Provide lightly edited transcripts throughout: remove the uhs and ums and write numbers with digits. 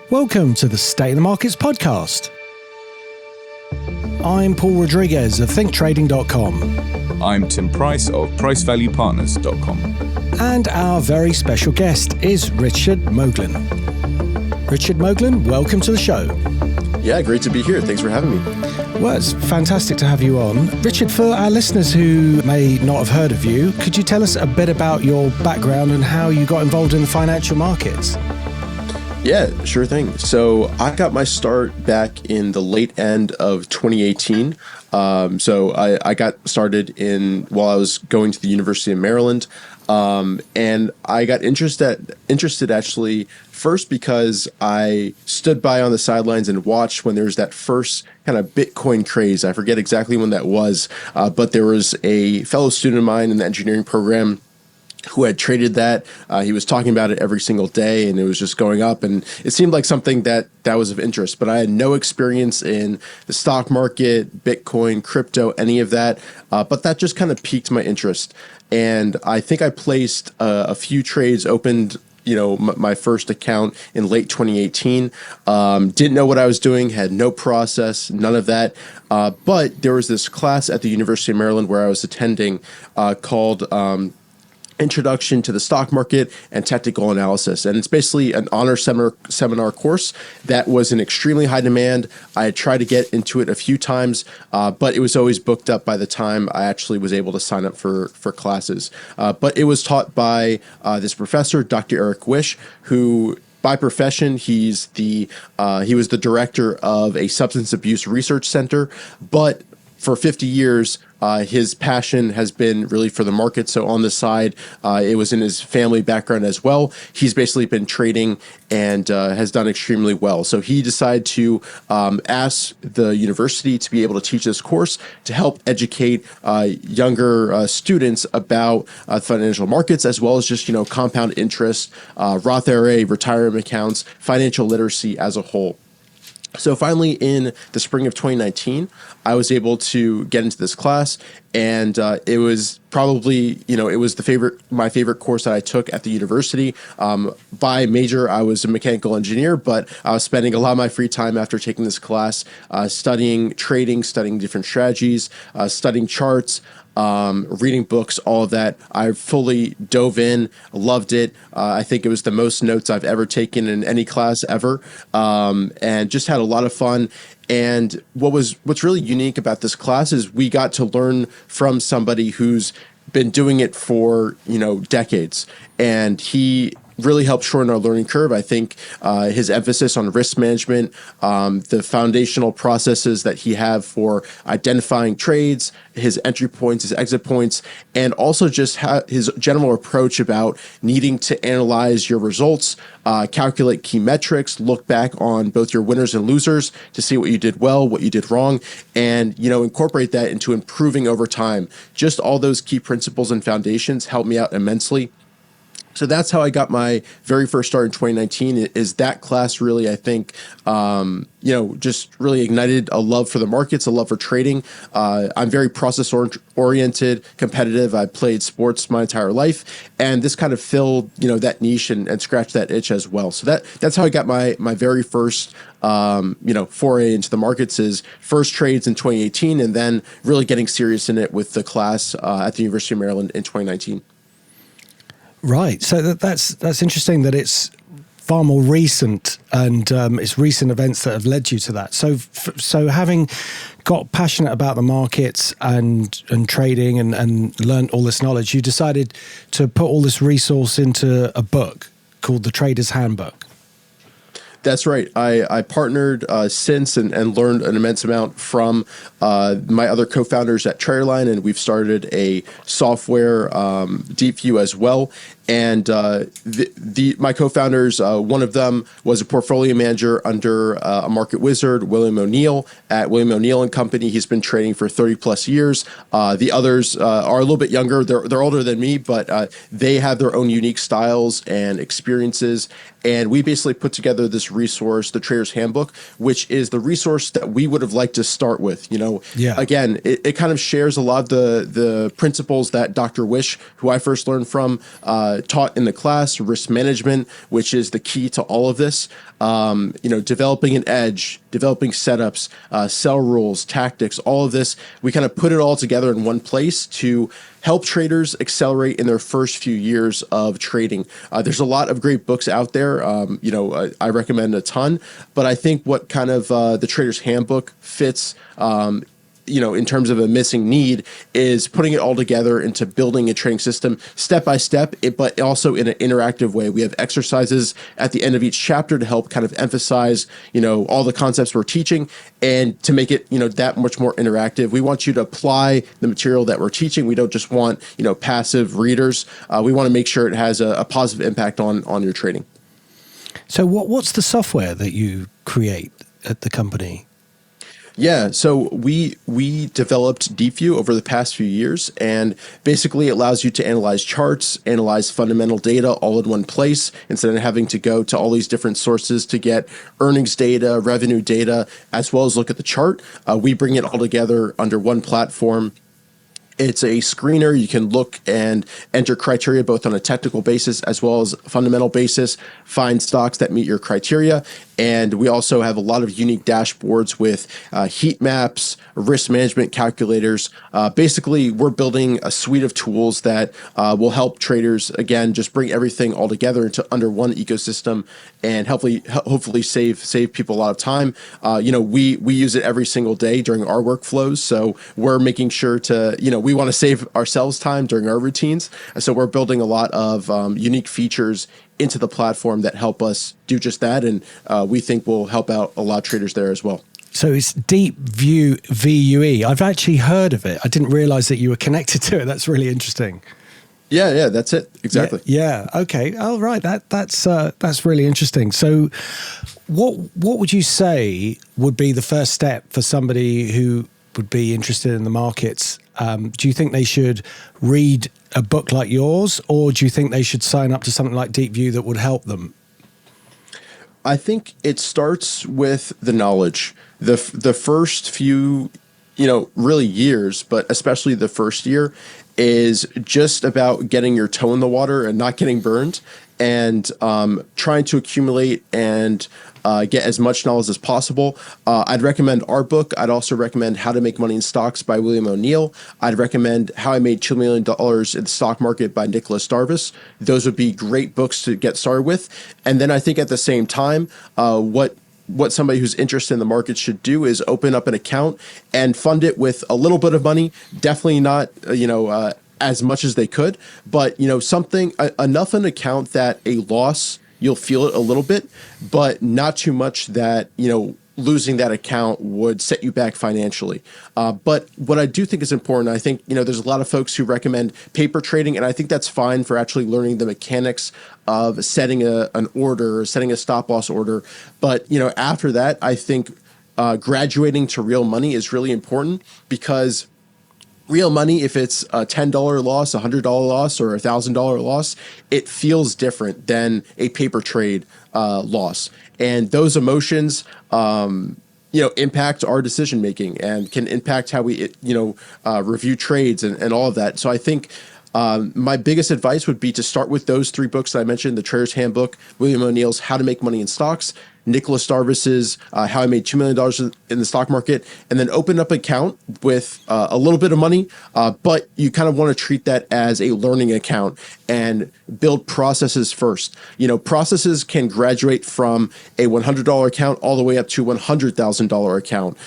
Welcome to the State of the Markets podcast. I'm Paul Rodriguez of thinktrading.com. I'm Tim Price of pricevaluepartners.com. And our very special guest is Richard Moglen. Richard Moglen, welcome to the show. Yeah, great to be here. Thanks for having me. Well, it's fantastic to have you on. Richard, for our listeners who may not have heard of you, could you tell us a bit about your background and how you got involved in the financial markets? Yeah, sure thing. So I got my start back in the late end of 2018. So I got started while I was going to the University of Maryland. And I got interested actually first because I stood by on the sidelines and watched when there was that first kind of Bitcoin craze. I forget exactly when that was, but there was a fellow student of mine in the engineering program who had traded that. He was talking about it every single day, and it was just going up, and it seemed like something that was of interest. But I had no experience in the stock market, Bitcoin, crypto, any of that. But that just kind of piqued my interest. And I think I placed a few trades, opened my first account in late 2018. Didn't know what I was doing, had no process, none of that. But there was this class at the University of Maryland where I was attending called Introduction to the Stock Market and Technical Analysis. And it's basically an honor seminar course that was in extremely high demand. I had tried to get into it a few times, but it was always booked up by the time I actually was able to sign up for classes. But it was taught by this professor, Dr. Eric Wish, who by profession, he was the director of a substance abuse research center, but for 50 years, his passion has been really for the market. So on the side, it was in his family background as well. He's basically been trading and has done extremely well. So he decided to ask the university to be able to teach this course to help educate younger students about financial markets, as well as just, compound interest, Roth IRA, retirement accounts, financial literacy as a whole. So finally, in the spring of 2019, I was able to get into this class, and it was probably, it was my favorite course that I took at the university. By major, I was a mechanical engineer, but I was spending a lot of my free time after taking this class studying trading, studying different strategies, studying charts, reading books, all of that. I fully dove in, loved it. I think it was the most notes I've ever taken in any class ever, and just had a lot of fun. And what's really unique about this class is we got to learn from somebody who's been doing it for, decades. And he really helped shorten our learning curve. I think his emphasis on risk management, the foundational processes that he have for identifying trades, his entry points, his exit points, and also just his general approach about needing to analyze your results, calculate key metrics, look back on both your winners and losers to see what you did well, what you did wrong, and incorporate that into improving over time. Just all those key principles and foundations helped me out immensely. So that's how I got my very first start in 2019. Is that class really, I think, just really ignited a love for the markets, a love for trading. I'm very process oriented, competitive. I played sports my entire life, and this kind of filled, that niche and scratched that itch as well. So that's how I got my very first, foray into the markets, is first trades in 2018, and then really getting serious in it with the class at the University of Maryland in 2019. Right. So that's interesting that it's far more recent, and it's recent events that have led you to that. So having got passionate about the markets and trading and learned all this knowledge, you decided to put all this resource into a book called the Traders Handbook. That's right. I partnered since and learned an immense amount from my other co-founders at Traderline, and we've started a software, DeepView, as well. And my co-founders, one of them was a portfolio manager under a market wizard, William O'Neill, at William O'Neill and Company. He's been trading for 30 plus years. The others are a little bit younger. They're older than me, but they have their own unique styles and experiences. And we basically put together this resource, the Traders Handbook, which is the resource that we would have liked to start with. Again, it kind of shares a lot of the principles that Dr. Wish, who I first learned from, taught in the class, risk management, which is the key to all of this. Developing an edge, developing setups, sell rules, tactics, all of this. We kind of put it all together in one place to help traders accelerate in their first few years of trading. There's a lot of great books out there. I recommend a ton, but I think what kind of the Traders Handbook fits, in terms of a missing need, is putting it all together into building a trading system step by step, but also in an interactive way. We have exercises at the end of each chapter to help kind of emphasize, all the concepts we're teaching, and to make it, that much more interactive. We want you to apply the material that we're teaching. We don't just want, passive readers. We want to make sure it has a positive impact on your trading. So what's the software that you create at the company? Yeah, so we developed DeepView over the past few years, and basically it allows you to analyze charts, analyze fundamental data all in one place, instead of having to go to all these different sources to get earnings data, revenue data, as well as look at the chart. We bring it all together under one platform. It's a screener. You can look and enter criteria both on a technical basis as well as fundamental basis, find stocks that meet your criteria. And we also have a lot of unique dashboards with heat maps, risk management calculators. Basically, we're building a suite of tools that will help traders, again, just bring everything all together into under one ecosystem and hopefully save people a lot of time. We use it every single day during our workflows. So we're making sure to, we want to save ourselves time during our routines. And so we're building a lot of unique features into the platform that help us do just that. And we think will help out a lot of traders there as well. So it's DeepView VUE. I've actually heard of it. I didn't realize that you were connected to it. That's really interesting. Yeah, that's it. Exactly. Yeah. Okay. Oh, right. That's really interesting. So what would you say would be the first step for somebody who would be interested in the markets? Do you think they should read a book like yours, or do you think they should sign up to something like DeepView that would help them? I think it starts with the knowledge. The first few, really years, but especially the first year, is just about getting your toe in the water and not getting burned, and trying to accumulate and get as much knowledge as possible. I'd recommend our book. I'd also recommend How to Make Money in Stocks by William O'Neill. I'd recommend How I Made $2 Million in the Stock Market by Nicholas Darvis. Those would be great books to get started with. And then I think at the same time, what somebody who's interested in the market should do is open up an account and fund it with a little bit of money. Definitely not, as much as they could, but something enough an account that a loss, you'll feel it a little bit, but not too much that, losing that account would set you back financially. But what I do think is important, I think, there's a lot of folks who recommend paper trading, and I think that's fine for actually learning the mechanics of setting an order or setting a stop loss order. But, after that, I think graduating to real money is really important, because real money, if it's a $10 loss, a $100 loss, or a $1,000 loss, it feels different than a paper trade loss. And those emotions, impact our decision making and can impact how we, review trades and all of that. So I think my biggest advice would be to start with those three books that I mentioned: the Traders Handbook, William O'Neill's How to Make Money in Stocks, Nicholas Darvis's How I Made $2 Million in the Stock Market, and then open up an account with a little bit of money, but you kind of want to treat that as a learning account and build processes first. Processes can graduate from a $100 account all the way up to $100,000 account,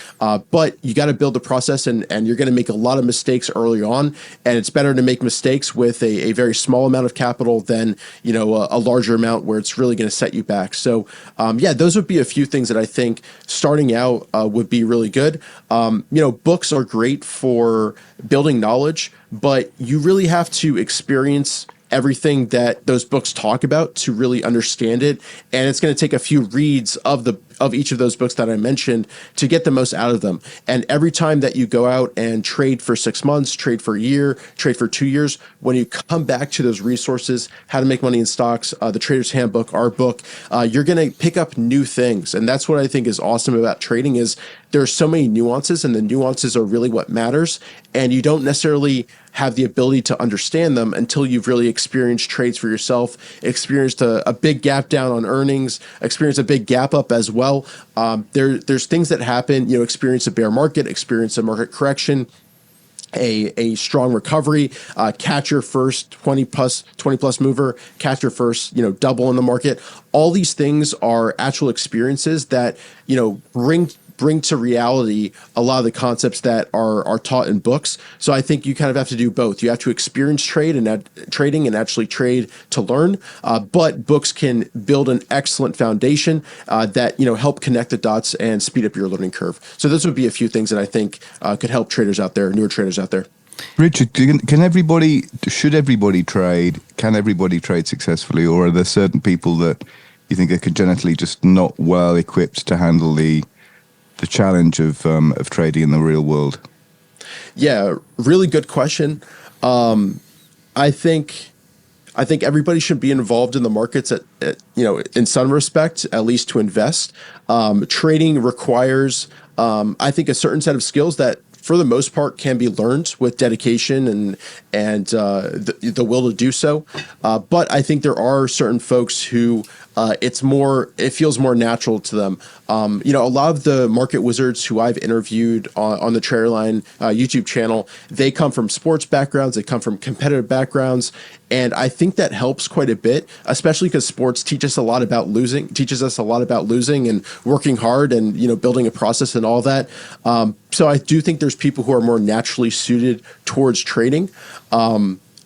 but you got to build the process, and you're going to make a lot of mistakes early on, and it's better to make mistakes with a very small amount of capital than a larger amount where it's really going to set you back. So those would be a few things that I think starting out would be really good. Books are great for building knowledge, but you really have to experience everything that those books talk about to really understand it. And it's going to take a few reads of of each of those books that I mentioned to get the most out of them. And every time that you go out and trade for 6 months, trade for a year, trade for 2 years, when you come back to those resources, How to Make Money in Stocks, the Traders Handbook, our book, you're going to pick up new things. And that's what I think is awesome about trading is there's so many nuances, and the nuances are really what matters. And you don't necessarily have the ability to understand them until you've really experienced trades for yourself, experienced a big gap down on earnings, experienced a big gap up as well. There's things that happen, experience a bear market, experience a market correction, a strong recovery, catch your first 20 plus mover, catch your first, double in the market. All these things are actual experiences that, bring to reality a lot of the concepts that are taught in books. So I think you kind of have to do both. You have to experience trading and actually trade to learn. But books can build an excellent foundation that help connect the dots and speed up your learning curve. So those would be a few things that I think could help traders out there, newer traders out there. Richard, should everybody trade? Can everybody trade successfully, or are there certain people that you think are congenitally just not well equipped to handle the challenge of trading in the real world? Yeah, really good question. I think everybody should be involved in the markets in some respect, at least to invest. Trading requires, I think, a certain set of skills that, for the most part, can be learned with dedication and the will to do so. But I think there are certain folks who it feels more natural to them. A lot of the market wizards who I've interviewed on the Traderline YouTube channel, they come from sports backgrounds, they come from competitive backgrounds, and I think that helps quite a bit, especially because sports teaches us a lot about losing and working hard and building a process and all that. So I do think there's people who are more naturally suited towards trading.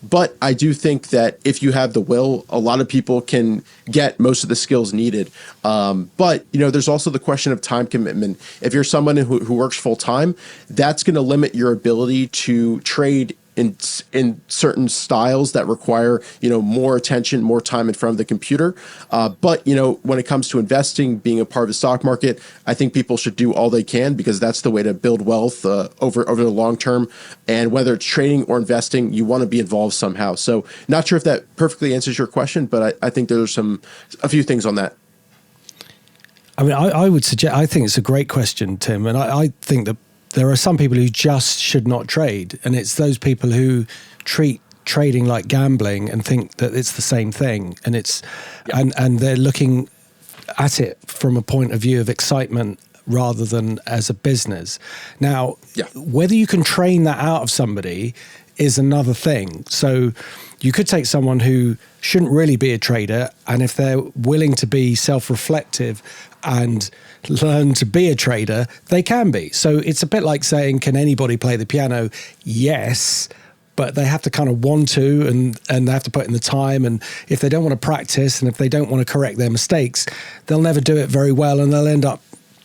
But I do think that if you have the will, a lot of people can get most of the skills needed. But there's also the question of time commitment. If you're someone who works full time, that's going to limit your ability to trade in certain styles that require more attention, more time in front of the computer. But when it comes to investing, being a part of the stock market, I think people should do all they can, because that's the way to build wealth over the long term. And whether it's trading or investing, you want to be involved somehow. So not sure if that perfectly answers your question, but I think there's a few things on that. I mean, I would suggest, I think it's a great question, Tim, and I think that there are some people who just should not trade, and it's those people who treat trading like gambling and think that it's the same thing, and and they're looking at it from a point of view of excitement rather than as a business. Now, whether you can train that out of somebody is another thing. So you could take someone who shouldn't really be a trader, and if they're willing to be self-reflective and learn to be a trader, they can be. So it's a bit like saying, can anybody play the piano? Yes, but they have to kind of want to, and they have to put in the time. And if they don't want to practice, and if they don't want to correct their mistakes, they'll never do it very well, and they'll end up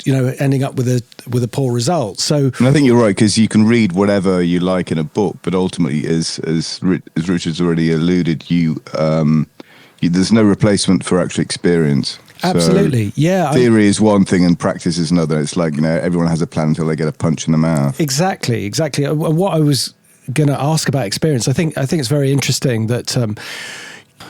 with a poor result. So, and I think you're right, because you can read whatever you like in a book, but ultimately, as Richard's already alluded, there's no replacement for actual experience. Absolutely, so yeah. Theory is one thing and practice is another. It's like, everyone has a plan until they get a punch in the mouth. Exactly. What I was going to ask about experience, I think it's very interesting that.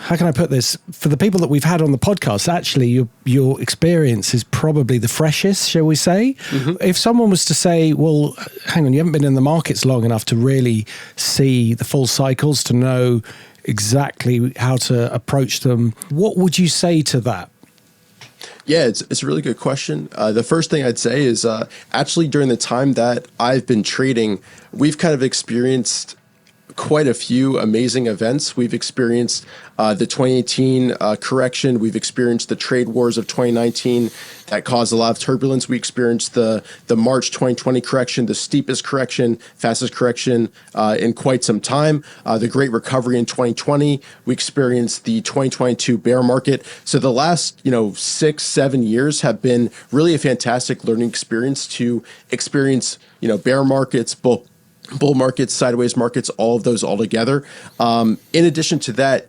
How can I put this? For the people that we've had on the podcast, actually, your experience is probably the freshest, shall we say? Mm-hmm. If someone was to say, well, hang on, you haven't been in the markets long enough to really see the full cycles, to know exactly how to approach them, what would you say to that? Yeah, it's a really good question. The first thing I'd say is actually during the time that I've been trading, we've kind of experienced quite a few amazing events. We've experienced the 2018 correction. We've experienced the trade wars of 2019 that caused a lot of turbulence. We experienced the March 2020 correction, the steepest correction, fastest correction in quite some time. The great recovery in 2020. We experienced the 2022 bear market. So the last 6-7 years have been really a fantastic learning experience to experience bear markets, bull markets, sideways markets, all of those all together. In addition to that,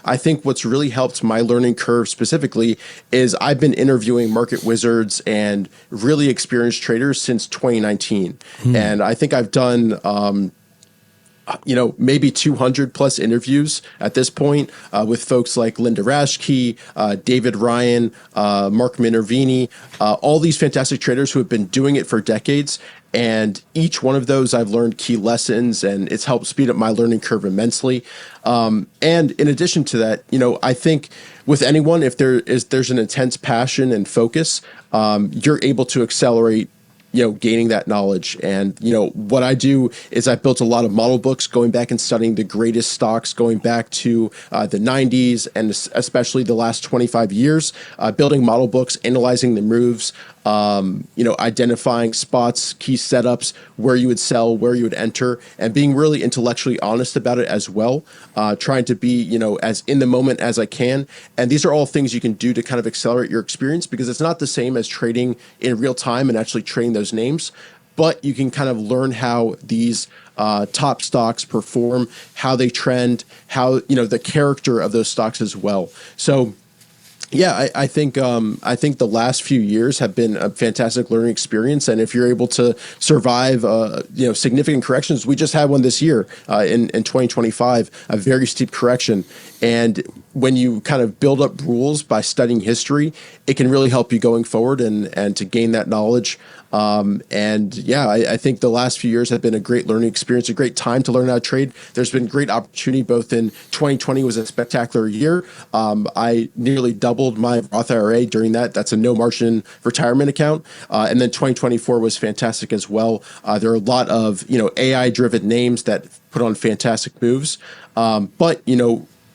I think what's really helped my learning curve specifically is I've been interviewing market wizards and really experienced traders since 2019. And I think I've done, maybe 200 plus interviews at this point with folks like Linda Raschke, David Ryan, Mark Minervini, all these fantastic traders who have been doing it for decades. And each one of those, I've learned key lessons, and it's helped speed up my learning curve immensely. And in addition to that, I think with anyone, if there's an intense passion and focus, you're able to accelerate gaining that knowledge. And, what I do is I've built a lot of model books going back and studying the greatest stocks going back to the 90s and especially the last 25 years, building model books, analyzing the moves, identifying spots, key setups, where you would sell, where you would enter, and being really intellectually honest about it as well, trying to be, as in the moment as I can. And these are all things you can do to kind of accelerate your experience, because it's not the same as trading in real time and actually trading those names, but you can kind of learn how these top stocks perform, how they trend, how, the character of those stocks as well. So yeah, I think the last few years have been a fantastic learning experience, and if you're able to survive, significant corrections, we just had one this year in 2025, a very steep correction, and when you kind of build up rules by studying history, it can really help you going forward and to gain that knowledge. I think the last few years have been a great learning experience, a great time to learn how to trade. There's been great opportunity, both in 2020 was a spectacular year. I nearly doubled my Roth IRA during that. That's a no margin retirement account. And then 2024 was fantastic as well. There are a lot of, AI driven names that put on fantastic moves. But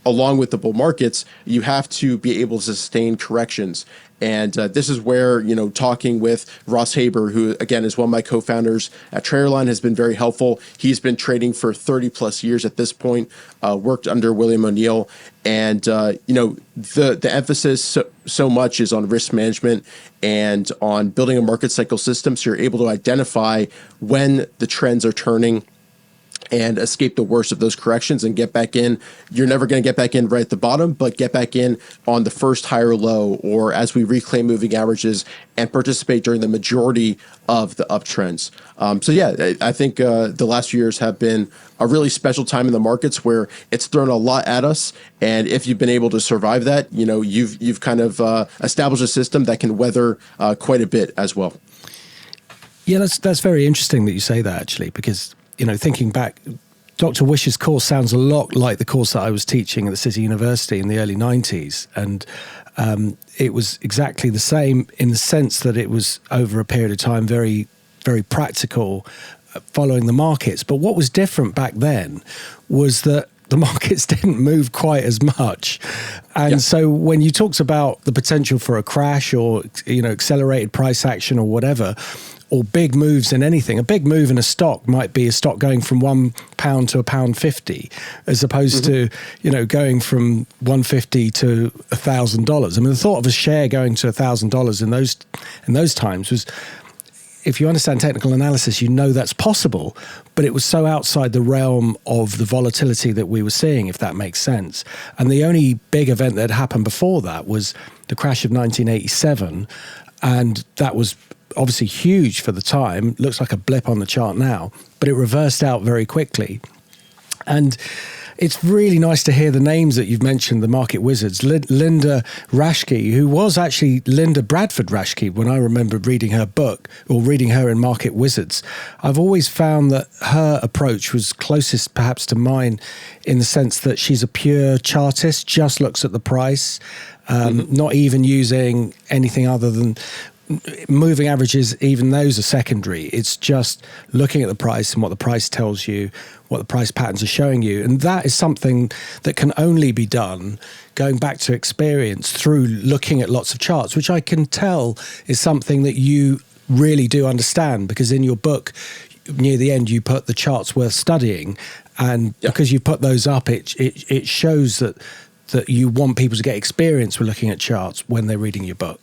along with the bull markets, you have to be able to sustain corrections. And this is where, talking with Ross Haber, who, again, is one of my co-founders at Traderline, has been very helpful. He's been trading for 30 plus years at this point, worked under William O'Neill. And, the emphasis so much is on risk management and on building a market cycle system, so you're able to identify when the trends are turning and escape the worst of those corrections and get back in. You're never going to get back in right at the bottom, but get back in on the first higher low, or as we reclaim moving averages, and participate during the majority of the uptrends. I think the last few years have been a really special time in the markets where it's thrown a lot at us. And if you've been able to survive that, you've kind of established a system that can weather quite a bit as well. Yeah, that's very interesting that you say that, actually, because thinking back, Dr. Wish's course sounds a lot like the course that I was teaching at the City University in the early 90s. And it was exactly the same in the sense that it was over a period of time, very, very practical, following the markets. But what was different back then was that the markets didn't move quite as much. And so when you talked about the potential for a crash or, accelerated price action or whatever, or big moves in anything, a big move in a stock might be a stock going from £1 to £1.50, as opposed to, going from $150 to $1,000. I mean, the thought of a share going to $1,000 in those times was, if you understand technical analysis, that's possible, but it was so outside the realm of the volatility that we were seeing, if that makes sense. And the only big event that had happened before that was the crash of 1987, and that was obviously huge for the time. Looks like a blip on the chart now, but it reversed out very quickly. And it's really nice to hear the names that you've mentioned, the market wizards. Linda Raschke, who was actually Linda Bradford Raschke when I remember reading her book, or reading her in Market Wizards. I've always found that her approach was closest perhaps to mine, in the sense that she's a pure chartist, just looks at the price, not even using anything other than moving averages. Even those are secondary. It's just looking at the price and what the price tells you, what the price patterns are showing you. And that is something that can only be done going back to experience through looking at lots of charts, which I can tell is something that you really do understand, because in your book, near the end, you put the charts worth studying. And because you put those up, it shows that you want people to get experience with looking at charts when they're reading your book.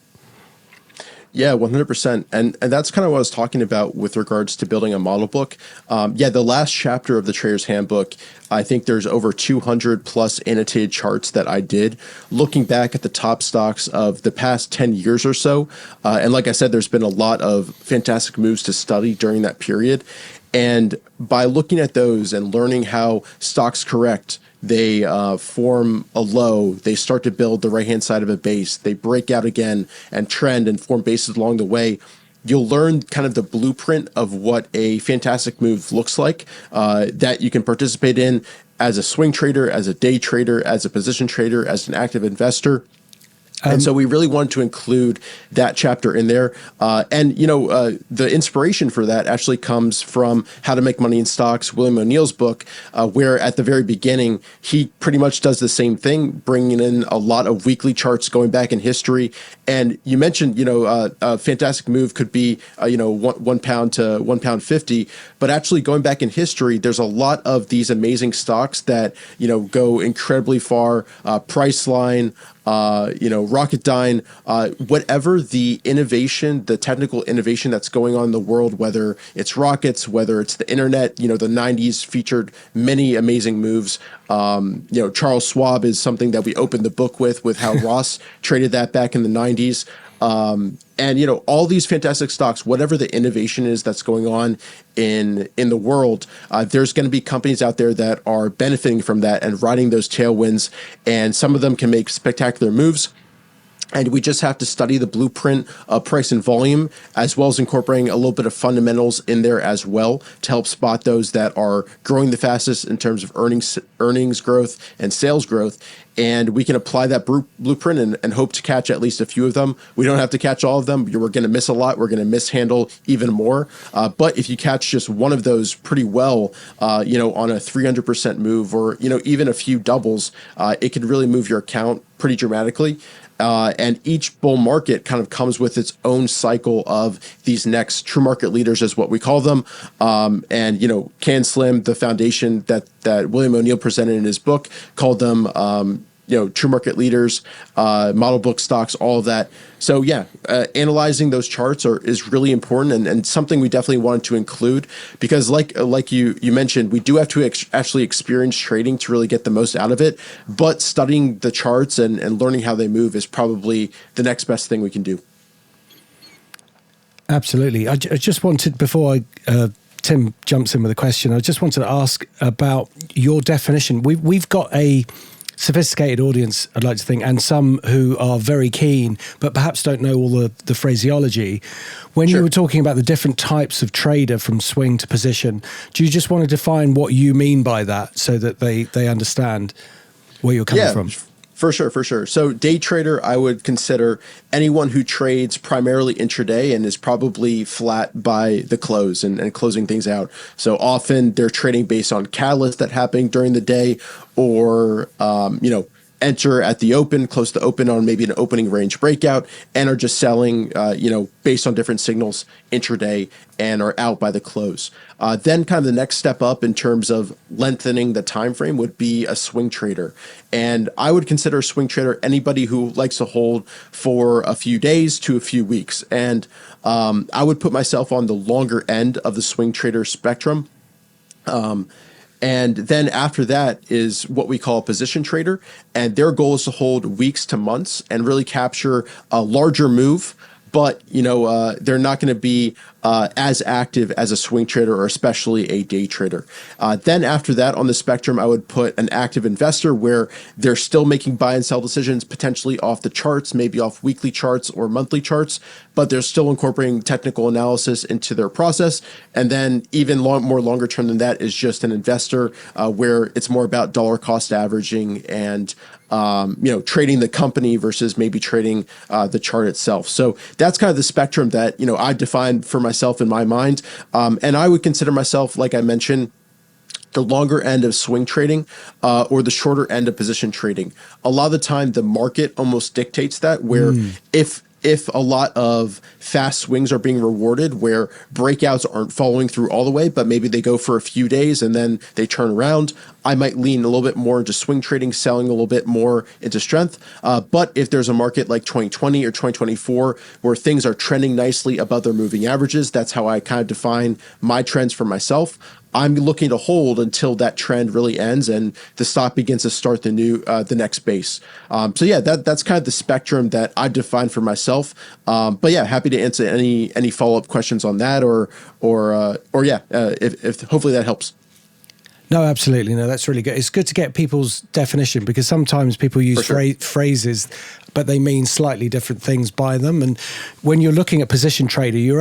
Yeah, 100%. And that's kind of what I was talking about with regards to building a model book. The last chapter of the Traders Handbook, I think there's over 200 plus annotated charts that I did looking back at the top stocks of the past 10 years or so. And like I said, there's been a lot of fantastic moves to study during that period. And by looking at those and learning how stocks correct, they form a low, they start to build the right-hand side of a base, they break out again and trend and form bases along the way. You'll learn kind of the blueprint of what a fantastic move looks like that you can participate in as a swing trader, as a day trader, as a position trader, as an active investor. And so we really wanted to include that chapter in there. The inspiration for that actually comes from How to Make Money in Stocks, William O'Neill's book, where at the very beginning, he pretty much does the same thing, bringing in a lot of weekly charts going back in history. And you mentioned, a fantastic move could be, £1 to £1.50. But actually going back in history, there's a lot of these amazing stocks that, go incredibly far. Priceline, Rocketdyne, whatever the innovation, the technical innovation that's going on in the world, whether it's rockets, whether it's the internet, the 90s featured many amazing moves. Charles Schwab is something that we opened the book with how Ross traded that back in the 90s. All these fantastic stocks, whatever the innovation is that's going on in the world, there's going to be companies out there that are benefiting from that and riding those tailwinds. And some of them can make spectacular moves. And we just have to study the blueprint of price and volume, as well as incorporating a little bit of fundamentals in there as well to help spot those that are growing the fastest in terms of earnings growth and sales growth. And we can apply that blueprint and hope to catch at least a few of them. We don't have to catch all of them. We're going to miss a lot. We're going to mishandle even more. But if you catch just one of those pretty well, on a 300% move or, even a few doubles, it could really move your account pretty dramatically. And each bull market kind of comes with its own cycle of these next true market leaders, is what we call them. Can Slim, the foundation that William O'Neill presented in his book, called them, true market leaders, model book stocks, all of that. So analyzing those charts is really important and something we definitely wanted to include because like you mentioned, we do have to actually experience trading to really get the most out of it. But studying the charts and learning how they move is probably the next best thing we can do. Absolutely. I just wanted, before Tim jumps in with a question, I just wanted to ask about your definition. We've got a sophisticated audience, I'd like to think, and some who are very keen, but perhaps don't know all the phraseology. When you were talking about the different types of trader from swing to position, do you just want to define what you mean by that so that they understand where you're coming from? For sure. So day trader, I would consider anyone who trades primarily intraday and is probably flat by the close and closing things out. So often they're trading based on catalysts that happen during the day or, enter at the open, close to open on maybe an opening range breakout, and are just selling, based on different signals intraday and are out by the close. Then kind of the next step up in terms of lengthening the time frame would be a swing trader. And I would consider a swing trader anybody who likes to hold for a few days to a few weeks. And I would put myself on the longer end of the swing trader spectrum. And then after that is what we call a position trader. And their goal is to hold weeks to months and really capture a larger move. But, they're not going to be as active as a swing trader or especially a day trader. Then after that on the spectrum, I would put an active investor where they're still making buy and sell decisions, potentially off the charts, maybe off weekly charts or monthly charts, but they're still incorporating technical analysis into their process. And then even more longer term than that is just an investor where it's more about dollar cost averaging and trading the company versus maybe trading the chart itself. So that's kind of the spectrum that, I defined for myself in my mind. And I would consider myself, like I mentioned, the longer end of swing trading or the shorter end of position trading. A lot of the time, the market almost dictates that, where if a lot of fast swings are being rewarded where breakouts aren't following through all the way, but maybe they go for a few days and then they turn around, I might lean a little bit more into swing trading, selling a little bit more into strength. But if there's a market like 2020 or 2024 where things are trending nicely above their moving averages, that's how I kind of define my trends for myself. I'm looking to hold until that trend really ends and the stock begins to start the next base. So yeah, that's kind of the spectrum that I define for myself. But yeah, happy to answer any follow up questions on that if hopefully that helps. No, absolutely. No, that's really good. It's good to get people's definition because sometimes people use phrases, but they mean slightly different things by them. And when you're looking at position trader, you're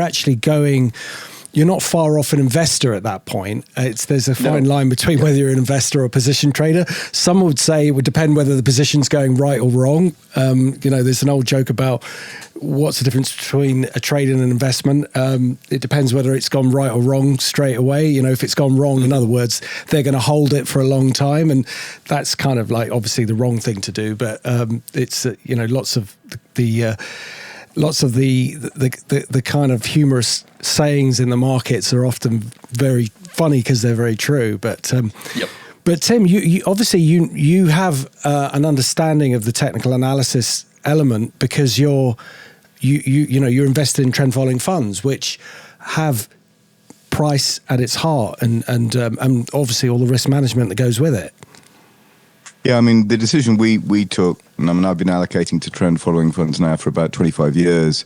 not far off an investor at that point. There's a fine line between whether you're an investor or a position trader. Some would say it would depend whether the position's going right or wrong. There's an old joke about what's the difference between a trade and an investment. It depends whether it's gone right or wrong straight away. If it's gone wrong, in other words, they're going to hold it for a long time. And that's kind of like obviously the wrong thing to do. But it's, lots of the kind of humorous sayings in the markets are often very funny because they're very true. But Tim, you obviously you have an understanding of the technical analysis element because you're invested in trend following funds, which have price at its heart and obviously all the risk management that goes with it. Yeah, I mean, the decision we took, and I've been allocating to trend following funds now for about 25 years,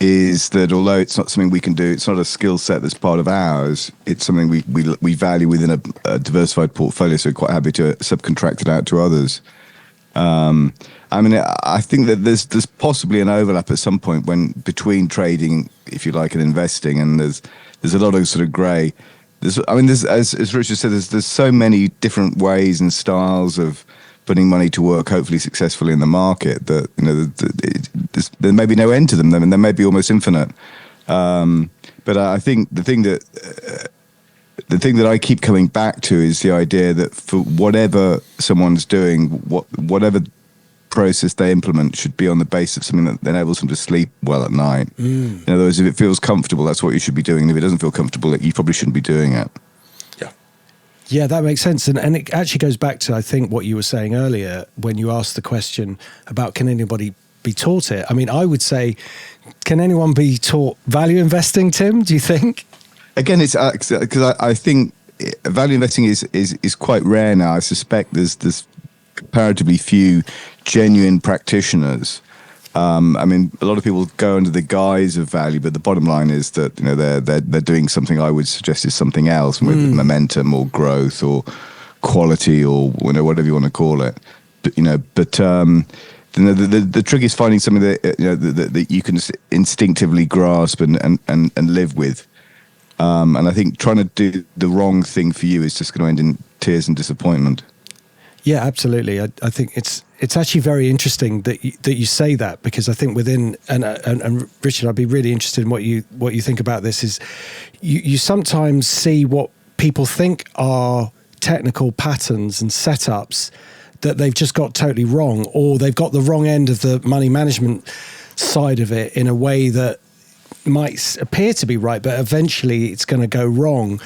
is that although it's not something we can do, it's not a skill set that's part of ours, it's something we value within a diversified portfolio, so we're quite happy to subcontract it out to others. I think that there's possibly an overlap at some point between trading, if you like, and investing, and there's a lot of sort of grey. There's, as Richard said, there's so many different ways and styles of putting money to work, hopefully successfully in the market, that there may be no end to them, and they may be almost infinite. But I think the thing that I keep coming back to is the idea that for whatever someone's doing, whatever process they implement should be on the basis of something that enables them to sleep well at night. In other words, if it feels comfortable, that's what you should be doing. And if it doesn't feel comfortable, you probably shouldn't be doing it. Yeah, that makes sense. And it actually goes back to, I think, what you were saying earlier when you asked the question about can anybody be taught it? I mean, I would say, can anyone be taught value investing, Tim, do you think? Again, it's because I think value investing is quite rare now. I suspect there's comparatively few genuine practitioners. A lot of people go under the guise of value, but the bottom line is that they're doing something I would suggest is something else, with momentum or growth or quality or whatever you want to call it. The trick is finding something that you can instinctively grasp and live with. And I think trying to do the wrong thing for you is just going to end in tears and disappointment. Yeah, absolutely. I think it's actually very interesting that you say that, because I think within and Richard, I'd be really interested in what you think about this. Is you sometimes see what people think are technical patterns and setups that they've just got totally wrong, or they've got the wrong end of the money management side of it in a way that might appear to be right, but eventually it's going to go wrong,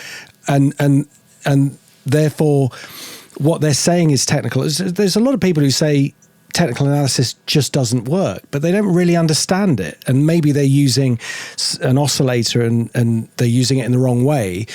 and therefore what they're saying is technical. There's a lot of people who say technical analysis just doesn't work, but they don't really understand it. And maybe they're using an oscillator and they're using it in the wrong way.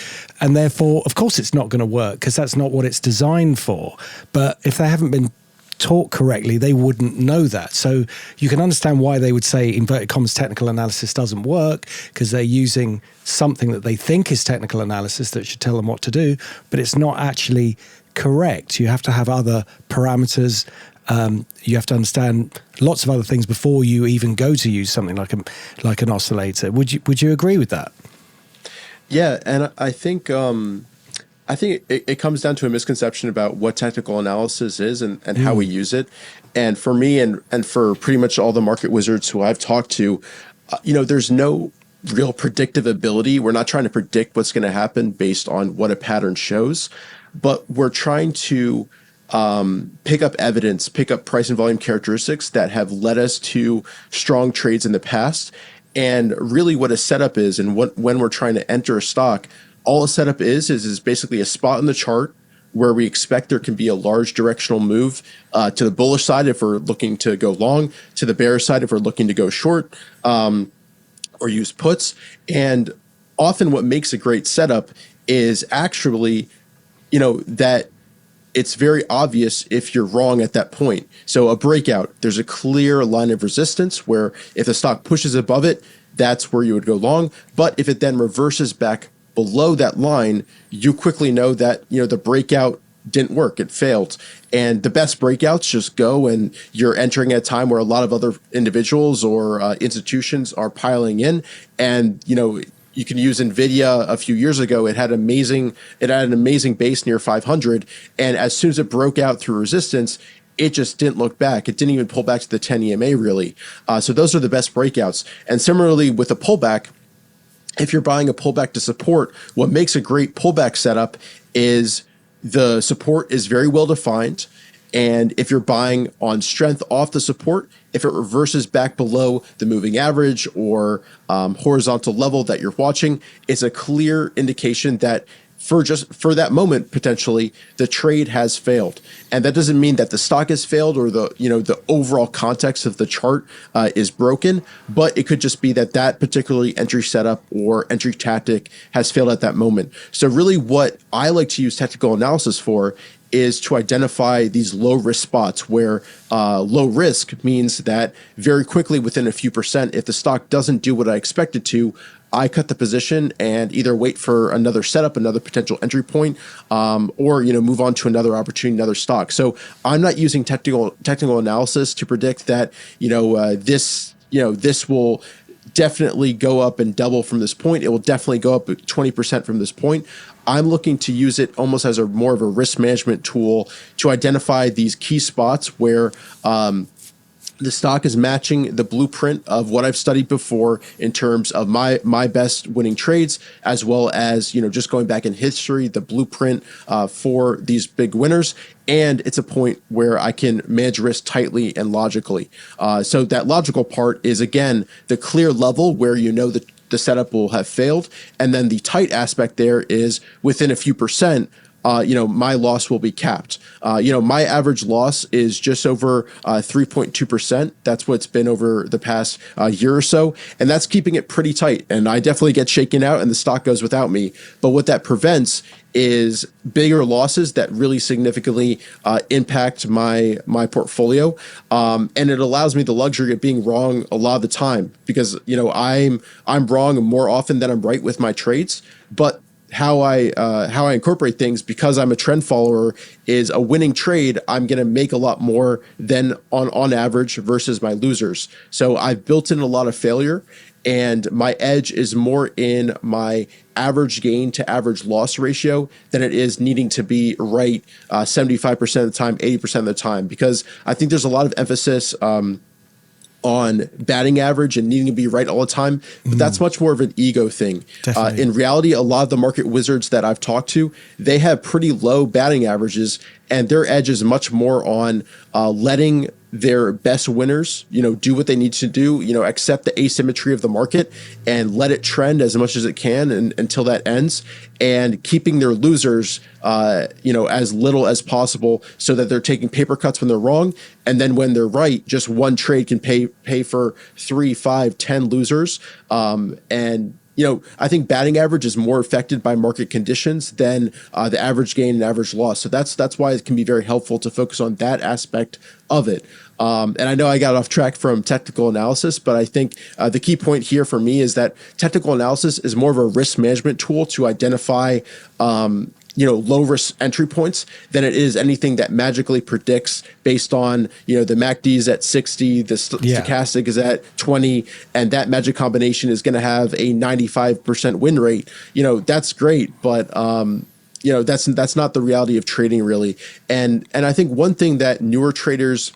And therefore, of course, it's not going to work because that's not what it's designed for. But if they haven't been taught correctly, they wouldn't know that. So you can understand why they would say, inverted commas, technical analysis doesn't work, because they're using something that they think is technical analysis that should tell them what to do, but it's not actually correct. You have to have other parameters. You have to understand lots of other things before you even go to use something like an oscillator. Would you agree with that? Yeah, and I think it comes down to a misconception about what technical analysis is and how we use it. And for me and for pretty much all the market wizards who I've talked to, there's no real predictive ability. We're not trying to predict what's going to happen based on what a pattern shows, but we're trying to pick up evidence, pick up price and volume characteristics that have led us to strong trades in the past. And really what a setup is, and when we're trying to enter a stock, all a setup is basically a spot in the chart where we expect there can be a large directional move to the bullish side if we're looking to go long, to the bearish side if we're looking to go short, or use puts. And often what makes a great setup is actually, that it's very obvious if you're wrong at that point. So a breakout, there's a clear line of resistance where if the stock pushes above it, that's where you would go long. But if it then reverses back below that line, you quickly know that, the breakout didn't work. It failed. And the best breakouts just go and you're entering at a time where a lot of other individuals or institutions are piling in. And, you can use NVIDIA a few years ago. It had an amazing base near 500. And as soon as it broke out through resistance, it just didn't look back. It didn't even pull back to the 10 EMA really. So those are the best breakouts. And similarly with a pullback, if you're buying a pullback to support, what makes a great pullback setup is the support is very well defined. And if you're buying on strength off the support, if it reverses back below the moving average or horizontal level that you're watching, it's a clear indication that for that moment, potentially the trade has failed. And that doesn't mean that the stock has failed or the overall context of the chart is broken, but it could just be that particularly entry setup or entry tactic has failed at that moment. So really what I like to use technical analysis for is to identify these low risk spots where low risk means that very quickly within a few percent, if the stock doesn't do what I expect it to, I cut the position and either wait for another setup, another potential entry point, or move on to another opportunity, another stock. So I'm not using technical analysis to predict that this will definitely go up and double from this point. It will definitely go up 20% from this point. I'm looking to use it almost as more of a risk management tool to identify these key spots where the stock is matching the blueprint of what I've studied before in terms of my best winning trades, as well as just going back in history, the blueprint for these big winners. And it's a point where I can manage risk tightly and logically. So that logical part is, again, the clear level where the setup will have failed. And then the tight aspect there is within a few percent, my loss will be capped. My average loss is just over 3.2%. That's what it's been over the past year or so. And that's keeping it pretty tight. And I definitely get shaken out and the stock goes without me. But what that prevents is bigger losses that really significantly impact my portfolio. And it allows me the luxury of being wrong a lot of the time because, I'm wrong more often than I'm right with my trades. But how I incorporate things, because I'm a trend follower, is a winning trade I'm going to make a lot more than on average versus my losers. So I've built in a lot of failure, and my edge is more in my average gain to average loss ratio than it is needing to be right 75% of the time, 80% of the time, because I think there's a lot of emphasis on batting average and needing to be right all the time, but that's much more of an ego thing. In reality, a lot of the market wizards that I've talked to, they have pretty low batting averages, and their edge is much more on letting their best winners, do what they need to do, accept the asymmetry of the market and let it trend as much as it can until that ends, and keeping their losers, as little as possible so that they're taking paper cuts when they're wrong. And then when they're right, just one trade can pay for 3, 5, 10 losers. I think batting average is more affected by market conditions than the average gain and average loss. So that's why it can be very helpful to focus on that aspect of it. And I know I got off track from technical analysis, but I think the key point here for me is that technical analysis is more of a risk management tool to identify low risk entry points than it is anything that magically predicts based on, the MACD is at 60, the stochastic is at 20, and that magic combination is going to have a 95% win rate. That's great, but that's not the reality of trading really. And I think one thing that newer traders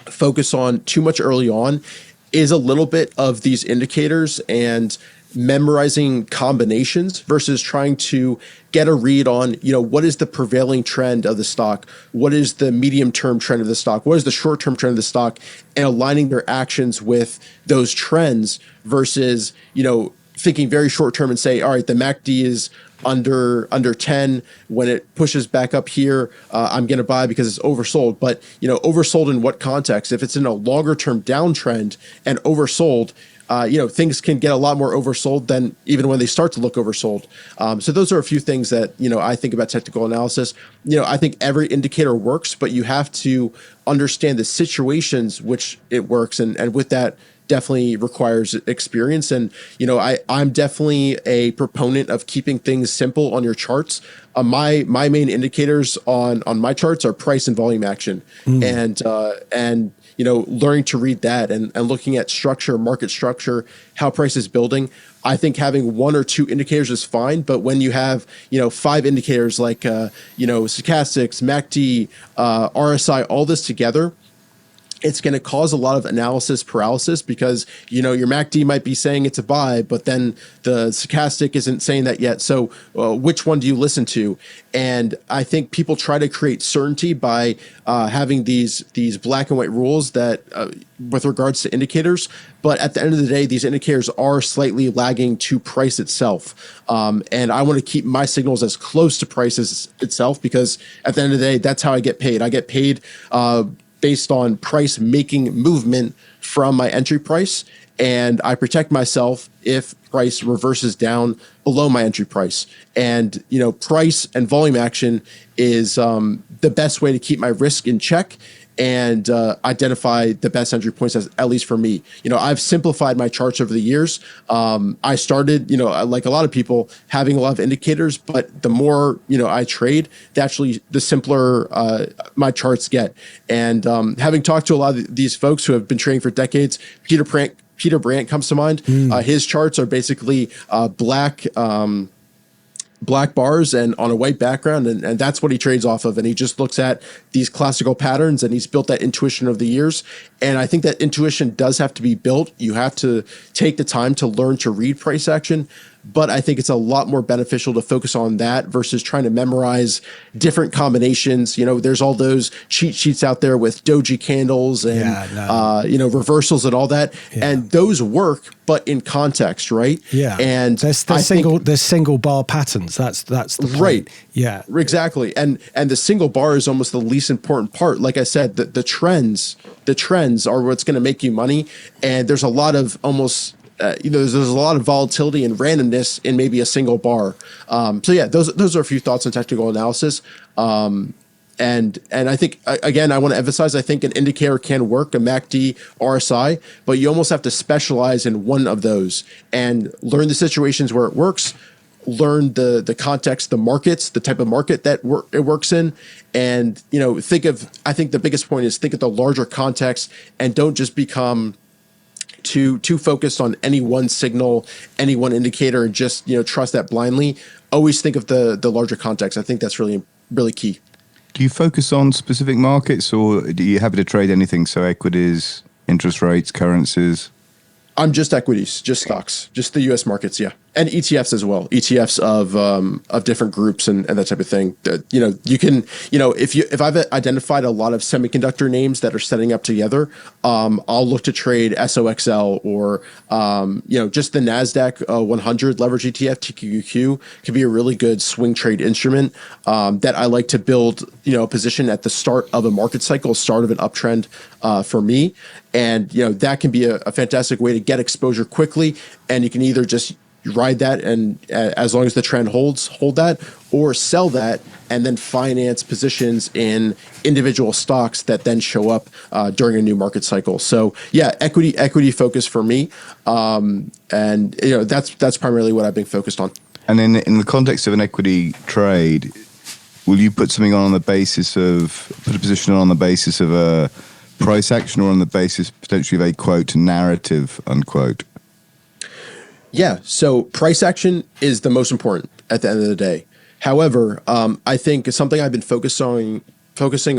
focus on too much early on is a little bit of these indicators and memorizing combinations versus trying to get a read on, what is the prevailing trend of the stock? What is the medium-term trend of the stock? What is the short-term trend of the stock? And aligning their actions with those trends versus, thinking very short term and say, all right, the MACD is under 10. When it pushes back up here, I'm going to buy because it's oversold. But, oversold in what context? If it's in a longer term downtrend and oversold, things can get a lot more oversold than even when they start to look oversold. So those are a few things that, I think about technical analysis. I think every indicator works, but you have to understand the situations which it works. And with that, definitely requires experience. And, I'm definitely a proponent of keeping things simple on your charts. My main indicators on my charts are price and volume action. And learning to read that and looking at structure, market structure, how price is building. I think having one or two indicators is fine, but when you have, 5 indicators like, stochastics, MACD, RSI, all this together, it's going to cause a lot of analysis paralysis because, your MACD might be saying it's a buy, but then the stochastic isn't saying that yet. So which one do you listen to? And I think people try to create certainty by having these black and white rules that with regards to indicators. But at the end of the day, these indicators are slightly lagging to price itself. And I want to keep my signals as close to price as itself because at the end of the day, that's how I get paid. I get paid based on price making movement from my entry price. And I protect myself if price reverses down below my entry price. And, price and volume action is the best way to keep my risk in check and identify the best entry points, at least for me. I've simplified my charts over the years. I started, like a lot of people, having a lot of indicators, but the more, I trade, the simpler my charts get. And having talked to a lot of these folks who have been trading for decades, Peter Brandt comes to mind. His charts are basically black bars and on a white background, and that's what he trades off of. And he just looks at these classical patterns, and he's built that intuition over the years. And I think that intuition does have to be built. You have to take the time to learn to read price action. But I think it's a lot more beneficial to focus on that versus trying to memorize different combinations. There's all those cheat sheets out there with doji candles and, reversals and all that. Yeah. And those work, but in context, right? Yeah. And there's single bar patterns. That's the point. Right. Yeah. Exactly. And the single bar is almost the least important part. Like I said, the trends are what's going to make you money. And there's a lot of almost there's a lot of volatility and randomness in maybe a single bar. Those are a few thoughts on technical analysis. And I think, again, I want to emphasize, I think an indicator can work, a MACD, RSI, but you almost have to specialize in one of those and learn the situations where it works, learn the context, the markets, the type of market that it works in. And, I think the biggest point is think of the larger context and don't just become too focused on any one signal, any one indicator, and just trust that blindly. Always think of the larger context. I think that's really, really key. Do you focus on specific markets, or do you happy to trade anything? So equities, interest rates, currencies? I'm just equities, just stocks, just the U.S. markets, yeah, and ETFs as well. ETFs of different groups and that type of thing. You can, if I've identified a lot of semiconductor names that are setting up together, I'll look to trade SOXL or just the Nasdaq 100 leverage ETF TQQQ can be a really good swing trade instrument that I like to build a position at the start of a market cycle, start of an uptrend for me. And, that can be a fantastic way to get exposure quickly. And you can either just ride that and as long as the trend holds, hold that, or sell that and then finance positions in individual stocks that then show up during a new market cycle. So yeah, equity focus for me. And that's primarily what I've been focused on. And then in the context of an equity trade, will you put something put a position on the basis of a price action or on the basis potentially of a quote narrative, unquote? Yeah, so price action is the most important at the end of the day. However, I think something I've been focusing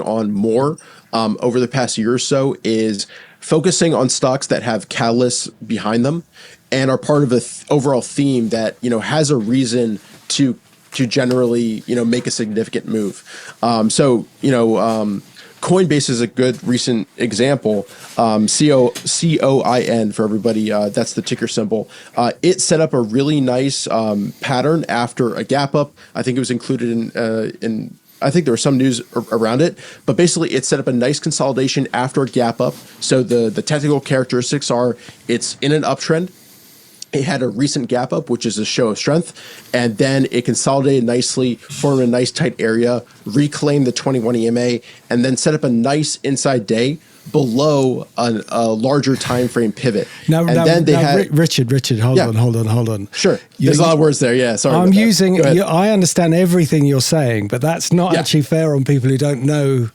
on more over the past year or so is focusing on stocks that have catalysts behind them and are part of an overall theme that has a reason to generally make a significant move. Coinbase is a good recent example. COIN for everybody. That's the ticker symbol. It set up a really nice pattern after a gap up. I think it was included in I think there was some news around it, but basically it set up a nice consolidation after a gap up. So the technical characteristics are it's in an uptrend. It had a recent gap up, which is a show of strength, and then it consolidated nicely, formed a nice tight area, reclaimed the 21 EMA, and then set up a nice inside day below a larger time frame pivot. Richard, hold on. Sure. There's a lot of words there. Yeah, sorry. I understand everything you're saying, but that's not actually fair on people who don't know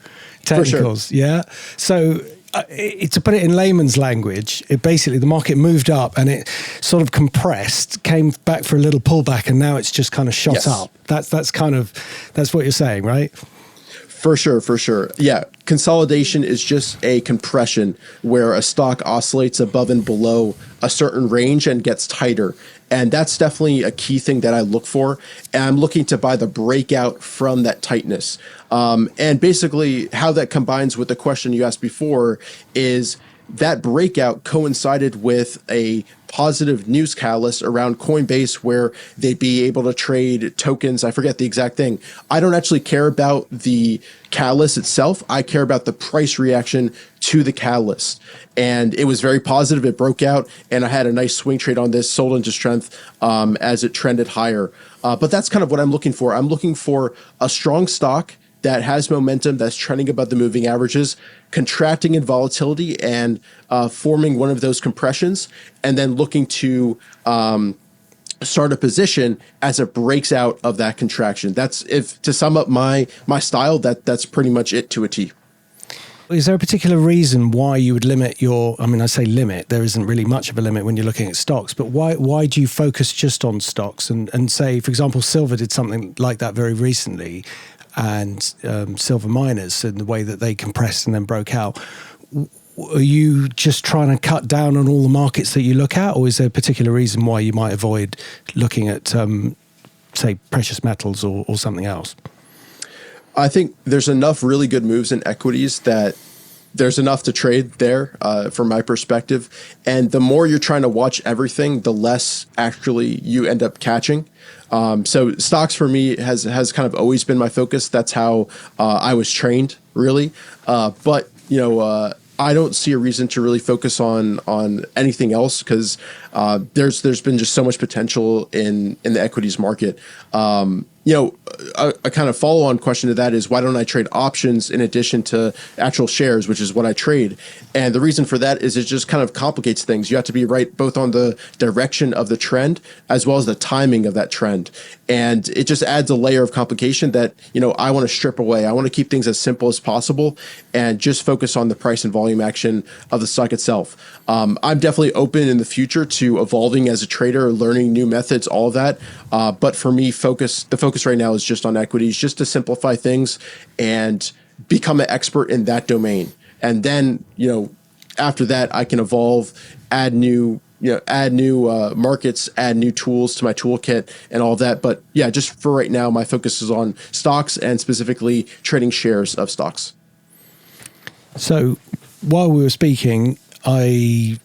technicals. For sure. Yeah. So to put it in layman's language, basically the market moved up and it sort of compressed, came back for a little pullback, and now it's just kind of shot up. That's what you're saying, right? For sure. Yeah. Consolidation is just a compression where a stock oscillates above and below a certain range and gets tighter. And that's definitely a key thing that I look for. And I'm looking to buy the breakout from that tightness. And basically how that combines with the question you asked before is that breakout coincided with a positive news catalyst around Coinbase where they'd be able to trade tokens. I forget the exact thing. I don't actually care about the catalyst itself. I care about the price reaction to the catalyst. And it was very positive. It broke out and I had a nice swing trade on this, sold into strength as it trended higher. But that's kind of what I'm looking for. I'm looking for a strong stock that has momentum, that's trending above the moving averages, contracting in volatility and forming one of those compressions, and then looking to start a position as it breaks out of that contraction. That's, if to sum up my style, that's pretty much it to a T. Is there a particular reason why you would limit I say limit, there isn't really much of a limit when you're looking at stocks, but why do you focus just on stocks and say, for example, silver did something like that very recently, and silver miners and the way that they compressed and then broke out? Are you just trying to cut down on all the markets that you look at, or is there a particular reason why you might avoid looking at, say, precious metals or something else? I think there's enough really good moves in equities that there's enough to trade there from my perspective. And the more you're trying to watch everything, the less actually you end up catching. So stocks for me has kind of always been my focus. That's how I was trained, really. But I don't see a reason to really focus on anything else because there's been just so much potential in the equities market. A kind of follow-on question to that is, why don't I trade options in addition to actual shares, which is what I trade? And the reason for that is it just kind of complicates things. You have to be right both on the direction of the trend as well as the timing of that trend. And it just adds a layer of complication that, I want to strip away. I want to keep things as simple as possible and just focus on the price and volume action of the stock itself. I'm definitely open in the future to evolving as a trader, learning new methods, all of that. But for me, the focus right now is just on equities, just to simplify things and become an expert in that domain. And then, after that, I can evolve, add new markets, add new tools to my toolkit and all that. But yeah, just for right now, my focus is on stocks and specifically trading shares of stocks. So while we were speaking, I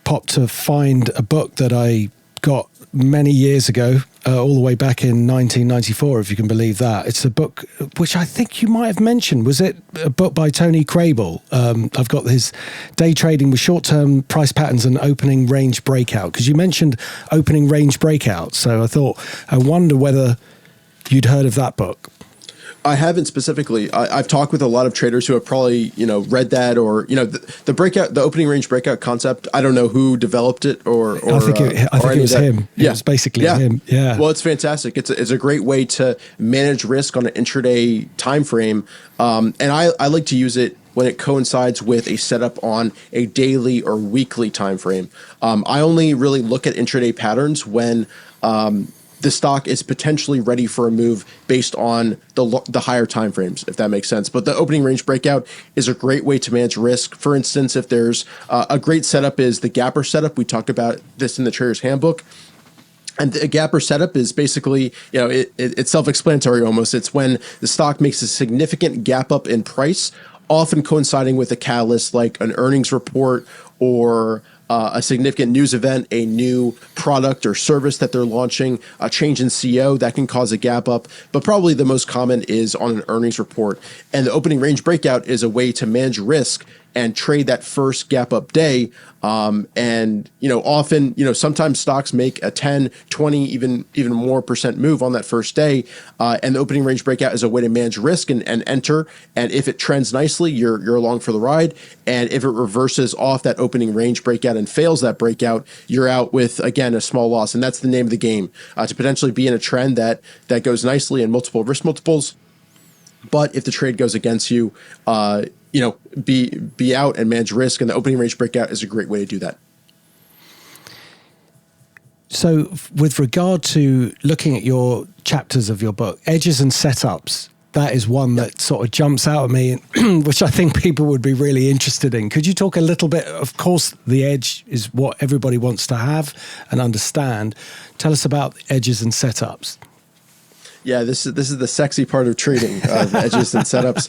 popped to find a book that I got many years ago, all the way back in 1994, if you can believe that. It's a book which I think you might have mentioned. Was it a book by Tony Crable? I've got his Day Trading with Short-Term Price Patterns and Opening Range Breakout, because you mentioned Opening Range Breakout. So I wonder whether you'd heard of that book. I haven't specifically. I've talked with a lot of traders who have probably, read that, or, the opening range breakout concept. I don't know who developed it or I think it was him. Yeah. It was basically him. Yeah. Well, it's fantastic. It's a great way to manage risk on an intraday time frame. And I like to use it when it coincides with a setup on a daily or weekly time frame. I only really look at intraday patterns when the stock is potentially ready for a move based on the higher time frames, if that makes sense. But the opening range breakout is a great way to manage risk. For instance, if there's a great setup is the gapper setup. We talked about this in the Traders Handbook. And the gapper setup is basically, it's self-explanatory almost. It's when the stock makes a significant gap up in price often coinciding with a catalyst like an earnings report or a significant news event, a new product or service that they're launching, a change in CEO that can cause a gap up. But probably the most common is on an earnings report. And the opening range breakout is a way to manage risk and trade that first gap up day. And, often, sometimes stocks make a 10, 20, even more percent move on that first day. And the opening range breakout is a way to manage risk and enter. And if it trends nicely, you're along for the ride. And if it reverses off that opening range breakout and fails that breakout, you're out with, again, a small loss. And that's the name of the game, to potentially be in a trend that goes nicely in multiple risk multiples. But if the trade goes against you, be out and manage risk, and the opening range breakout is a great way to do that. So with regard to looking at your chapters of your book, edges and setups, that is one that sort of jumps out at me, which I think people would be really interested in. Could you talk a little bit? Of course, the edge is what everybody wants to have and understand. Tell us about edges and setups. Yeah, this is the sexy part of trading, of edges and setups.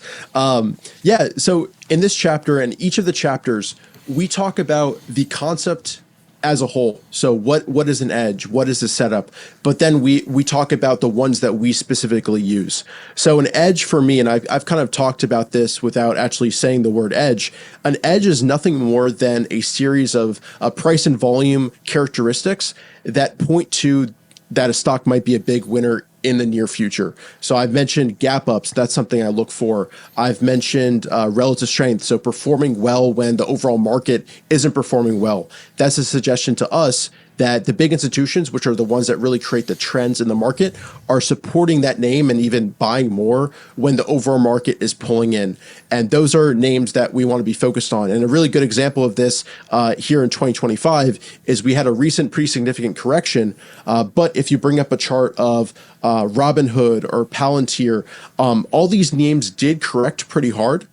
So in this chapter and each of the chapters, we talk about the concept as a whole. So what is an edge? What is a setup? But then we talk about the ones that we specifically use. So an edge for me, and I've kind of talked about this without actually saying the word edge, an edge is nothing more than a series of price and volume characteristics that point to that a stock might be a big winner in the near future. So I've mentioned gap ups. That's something I look for. I've mentioned relative strength. So performing well when the overall market isn't performing well. That's a suggestion to us that the big institutions, which are the ones that really create the trends in the market, are supporting that name and even buying more when the overall market is pulling in. And those are names that we want to be focused on. And a really good example of this here in 2025 is we had a recent pretty significant correction. But if you bring up a chart of Robinhood or Palantir, all these names did correct pretty hard.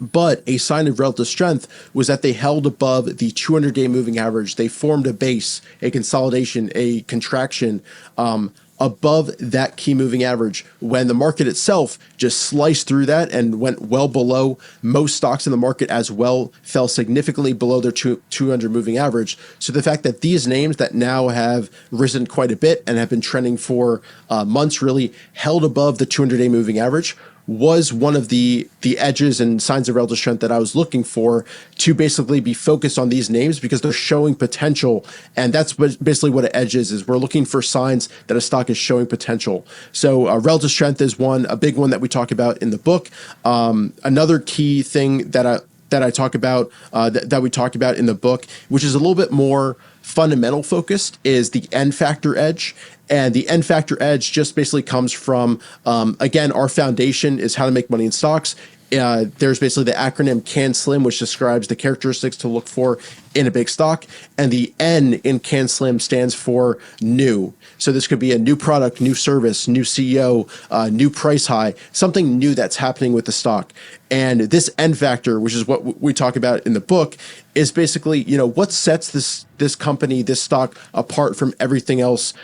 But a sign of relative strength was that they held above the 200-day moving average. They formed a base, a consolidation, a contraction above that key moving average when the market itself just sliced through that and went well below. Most stocks in the market as well fell significantly below their 200 moving average. So the fact that these names that now have risen quite a bit and have been trending for months really held above the 200-day moving average was one of the edges and signs of relative strength that I was looking for to basically be focused on these names because they're showing potential. And that's basically what an edge is we're looking for signs that a stock is showing potential. So relative strength is a big one that we talk about in the book. Another key thing that I talk about, that we talk about in the book, which is a little bit more fundamental focused, is the N factor edge. And the N factor edge just basically comes from, again, our foundation is how to make money in stocks. There's basically the acronym CAN-SLIM, which describes the characteristics to look for in a big stock. And the N in CAN-SLIM stands for new. So this could be a new product, new service, new CEO, new price high, something new that's happening with the stock. And this N factor, which is what we talk about in the book, is basically, what sets this company, this stock apart from everything else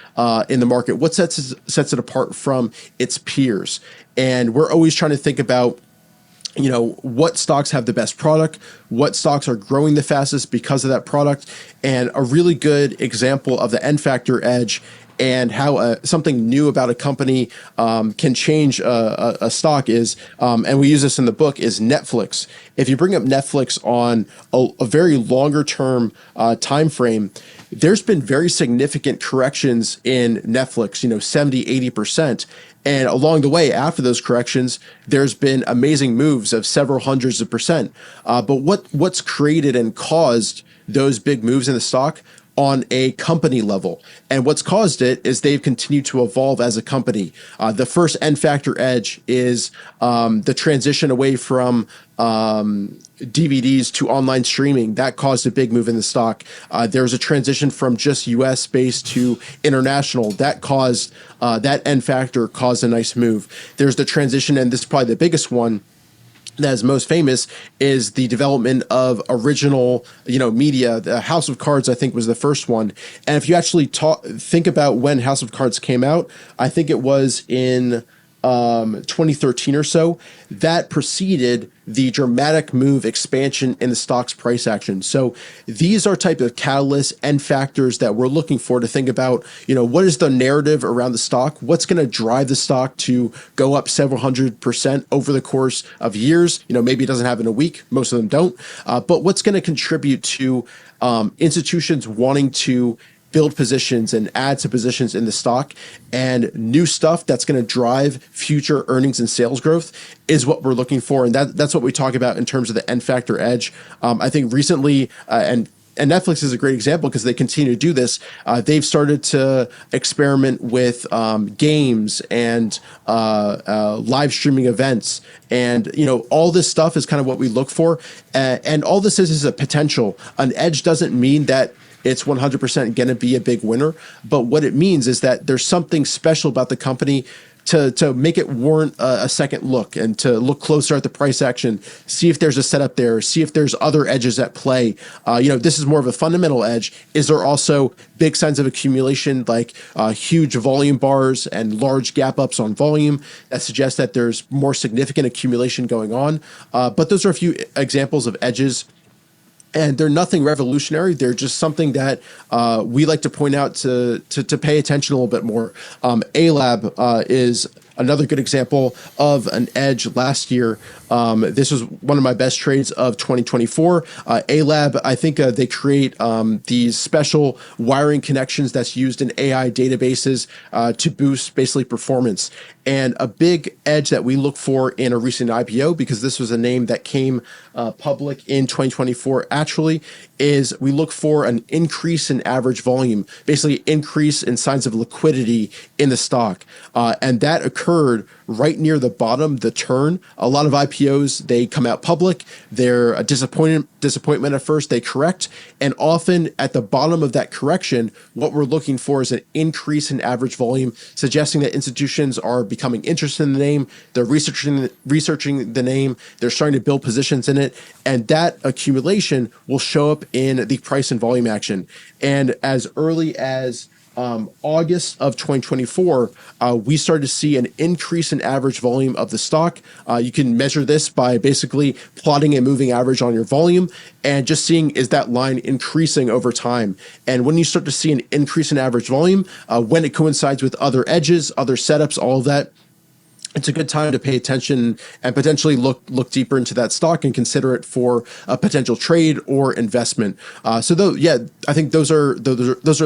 in the market? What sets it apart from its peers? And we're always trying to think about what stocks have the best product, what stocks are growing the fastest because of that product. And a really good example of the N factor edge and how something new about a company can change a stock is, and we use this in the book, is Netflix. If you bring up Netflix on a very longer term time frame, there's been very significant corrections in Netflix, 70, 80%. And along the way, after those corrections, there's been amazing moves of several hundreds of percent. But what's created and caused those big moves in the stock on a company level? And what's caused it is they've continued to evolve as a company. The first N factor edge is the transition away from DVDs to online streaming. That caused a big move in the stock. There was a transition from just US based to international. That caused that N factor caused a nice move. There's the transition, and this is probably the biggest one that is most famous, is the development of original, media. The House of Cards, I think, was the first one. And if you actually think about when House of Cards came out, I think it was in 2013 or so, that preceded the dramatic move expansion in the stock's price action. So these are type of catalysts and factors that we're looking for to think about, what is the narrative around the stock? What's going to drive the stock to go up several 100% over the course of years? Maybe it doesn't happen in a week. Most of them don't. But what's going to contribute to institutions wanting to build positions and add to positions in the stock, and new stuff that's going to drive future earnings and sales growth is what we're looking for. And that's what we talk about in terms of the end factor edge. I think recently, and Netflix is a great example because they continue to do this. They've started to experiment with games and live streaming events. And, all this stuff is kind of what we look for. And all this is a potential. An edge doesn't mean that it's 100% going to be a big winner. But what it means is that there's something special about the company to make it warrant a second look, and to look closer at the price action, see if there's a setup there, see if there's other edges at play. This is more of a fundamental edge. Is there also big signs of accumulation, like huge volume bars and large gap ups on volume that suggest that there's more significant accumulation going on? But those are a few examples of edges. And they're nothing revolutionary. They're just something that we like to point out to pay attention a little bit more. A-Lab is another good example of an edge last year. This was one of my best trades of 2024. A-Lab, I think they create these special wiring connections that's used in AI databases to boost basically performance. And a big edge that we look for in a recent IPO, because this was a name that came public in 2024 actually, is we look for an increase in average volume, basically increase in signs of liquidity in the stock. And that occurred right near the bottom, the turn. A lot of IPOs, they come out public. They're a disappointment at first, they correct. And often at the bottom of that correction, what we're looking for is an increase in average volume, suggesting that institutions are becoming interested in the name. They're researching the name. They're starting to build positions in it. And that accumulation will show up in the price and volume action. And as early as August of 2024, we started to see an increase in average volume of the stock. You can measure this by basically plotting a moving average on your volume and just seeing, is that line increasing over time? And when you start to see an increase in average volume, when it coincides with other edges, other setups, all of that, it's a good time to pay attention and potentially look deeper into that stock and consider it for a potential trade or investment. I think those are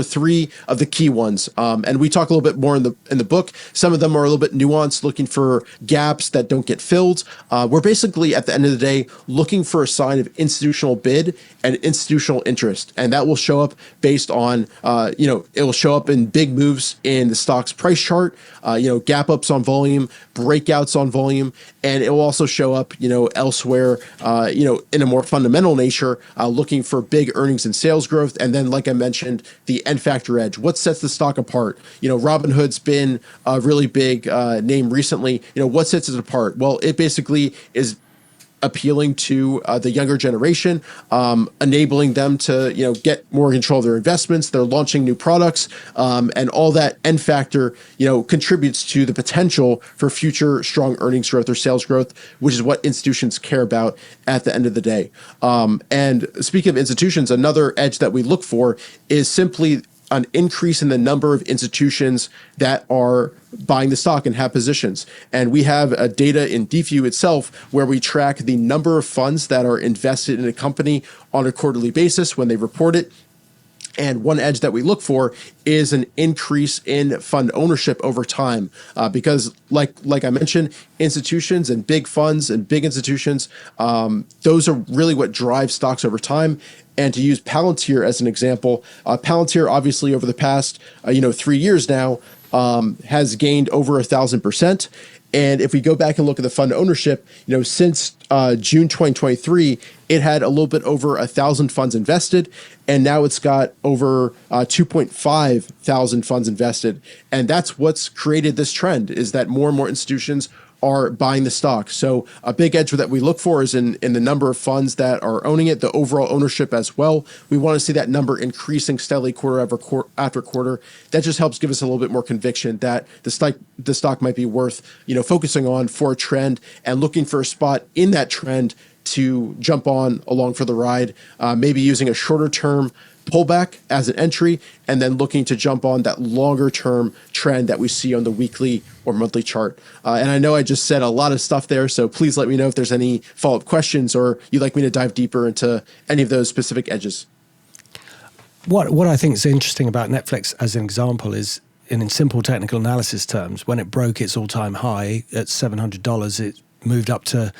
three of the key ones. And we talk a little bit more in the book. Some of them are a little bit nuanced, looking for gaps that don't get filled. We're basically at the end of the day looking for a sign of institutional bid and institutional interest, and that will show up based on it will show up in big moves in the stock's price chart. Gap ups on volume, breakouts on volume, and it will also show up, elsewhere, in a more fundamental nature, looking for big earnings and sales growth. And then, like I mentioned, the end factor edge. What sets the stock apart? Robinhood's been a really big name recently. What sets it apart? Well, it basically is appealing to the younger generation, enabling them to get more control of their investments. They're launching new products, and all that end factor contributes to the potential for future strong earnings growth or sales growth, which is what institutions care about at the end of the day. And speaking of institutions, another edge that we look for is simply an increase in the number of institutions that are buying the stock and have positions. And we have a data in DeepView itself where we track the number of funds that are invested in a company on a quarterly basis when they report it. And one edge that we look for is an increase in fund ownership over time, because like I mentioned, institutions and big funds and big institutions, those are really what drive stocks over time. And to use Palantir as an example, Palantir obviously over the past 3 years now has gained over 1,000%. And if we go back and look at the fund ownership, since June 2023, it had a little bit over 1,000 funds invested, and now it's got over 2,500 funds invested. And that's what's created this trend, is that more and more institutions are buying the stock. So a big edge that we look for is in the number of funds that are owning it, the overall ownership as well. We want to see that number increasing steadily after quarter. That just helps give us a little bit more conviction that the stock might be worth, focusing on for a trend and looking for a spot in that trend to jump on along for the ride, maybe using a shorter term pullback as an entry, and then looking to jump on that longer term trend that we see on the weekly or monthly chart. And I know I just said a lot of stuff there, so please let me know if there's any follow-up questions or you'd like me to dive deeper into any of those specific edges. What I think is interesting about Netflix as an example is, in simple technical analysis terms, when it broke its all-time high at $700, it moved up to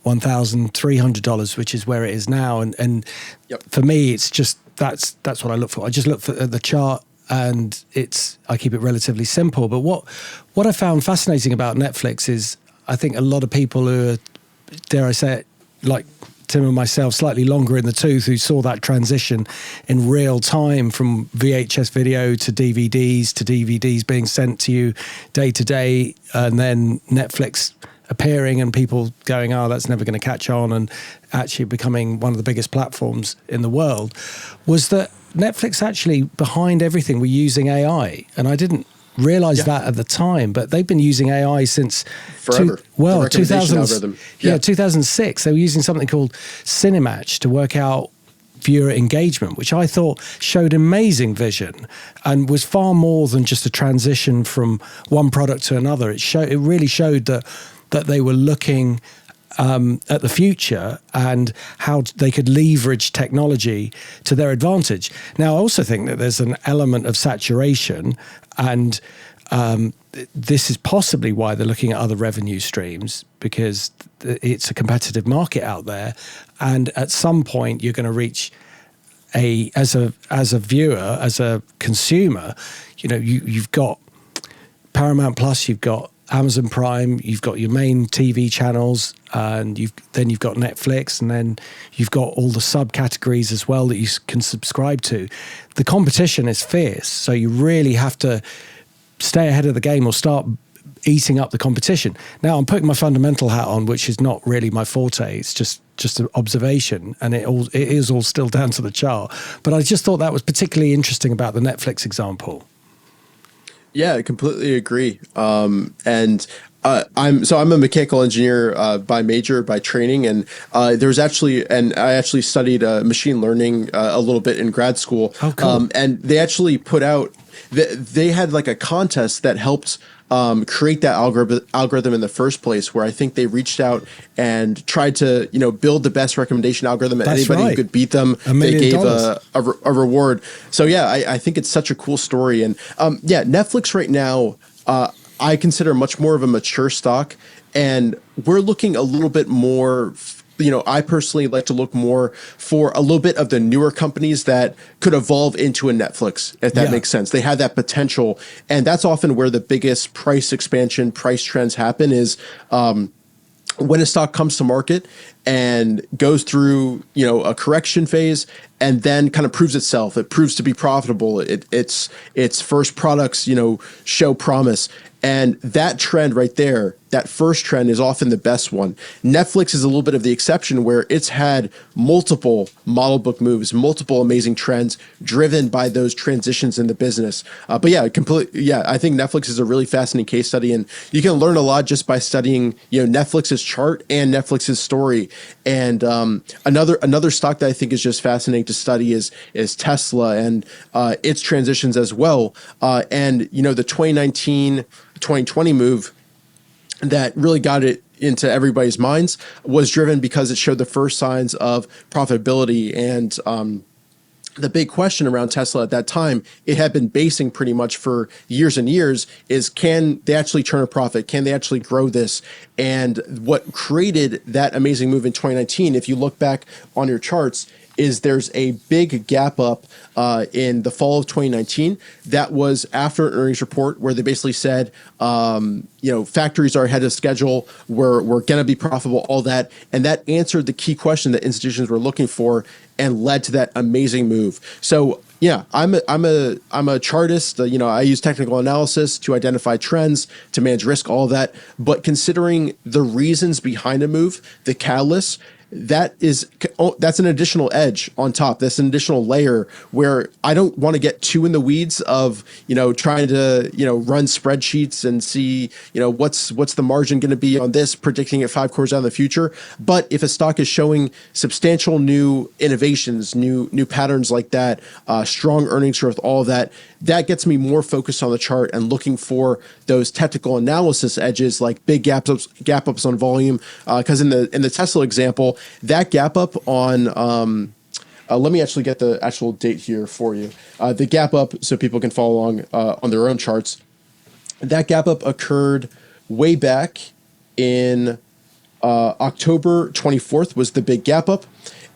$1,300, which is where it is now. And Yep. For me, it's just that's what I look for. I just look for the chart, and I keep it relatively simple. But what I found fascinating about Netflix is, I think a lot of people who are, dare I say it, like Tim and myself, slightly longer in the tooth, who saw that transition in real time from VHS video to DVDs being sent to you day to day, and then Netflix appearing and people going, oh, that's never going to catch on, and actually becoming one of the biggest platforms in the world, was that Netflix actually, behind everything, were using AI. And I didn't realize that at the time, but they've been using AI since forever. 2000. Yeah, 2006. They were using something called Cinematch to work out viewer engagement, which I thought showed amazing vision and was far more than just a transition from one product to another. It really showed that they were looking at the future and how they could leverage technology to their advantage. Now, I also think that there's an element of saturation, and this is possibly why they're looking at other revenue streams, because it's a competitive market out there, and at some point you're going to reach as a viewer, as a consumer, you've got Paramount Plus, you've got Amazon Prime, you've got your main TV channels, and you've got Netflix, and then you've got all the subcategories as well that you can subscribe to. The competition is fierce, so you really have to stay ahead of the game or start eating up the competition. Now, I'm putting my fundamental hat on, which is not really my forte. It's just an observation, and it is all still down to the chart. But I just thought that was particularly interesting about the Netflix example. Yeah, I completely agree. I'm a mechanical engineer by major, by training, and I actually studied machine learning a little bit in grad school. Oh, cool. And they actually put out, they had like a contest that helped create that algorithm in the first place, where I think they reached out and tried to build the best recommendation algorithm, and anybody who could beat them, they gave a reward. So yeah, I think it's such a cool story. And Netflix right now, I consider much more of a mature stock, and we're looking a little bit more. I personally like to look more for a little bit of the newer companies that could evolve into a Netflix, if that makes sense. They have that potential, and that's often where the biggest price expansion, price trends happen, is when a stock comes to market and goes through, a correction phase, and then kind of proves itself. It proves to be profitable. Its first products, show promise. And that trend right there, that first trend, is often the best one. Netflix is a little bit of the exception, where it's had multiple model book moves, multiple amazing trends driven by those transitions in the business. I think Netflix is a really fascinating case study, and you can learn a lot just by studying, Netflix's chart and Netflix's story. And another stock that I think is just fascinating to study is Tesla and its transitions as well. And the 2020 move that really got it into everybody's minds was driven because it showed the first signs of profitability. And the big question around Tesla at that time, it had been basing pretty much for years and years, is can they actually turn a profit? Can they actually grow this? And what created that amazing move in 2019, if you look back on your charts, is there's a big gap up in the fall of 2019. That was after an earnings report where they basically said, factories are ahead of schedule. We're going to be profitable, all that. And that answered the key question that institutions were looking for and led to that amazing move. So Yeah, I'm a chartist. I use technical analysis to identify trends, to manage risk, all of that. But considering the reasons behind a move, the catalyst, that's an additional edge on top. That's an additional layer where I don't want to get too in the weeds of trying to run spreadsheets and see what's the margin going to be on this, predicting it 5 quarters out in the future. But if a stock is showing substantial new innovations, new patterns like that, strong earnings growth, all of that, that gets me more focused on the chart and looking for those technical analysis edges, like big gap ups on volume. Because in the Tesla example, that gap up on let me actually get the actual date here for you. The gap up, so people can follow along on their own charts. That gap up occurred way back in October 24th was the big gap up.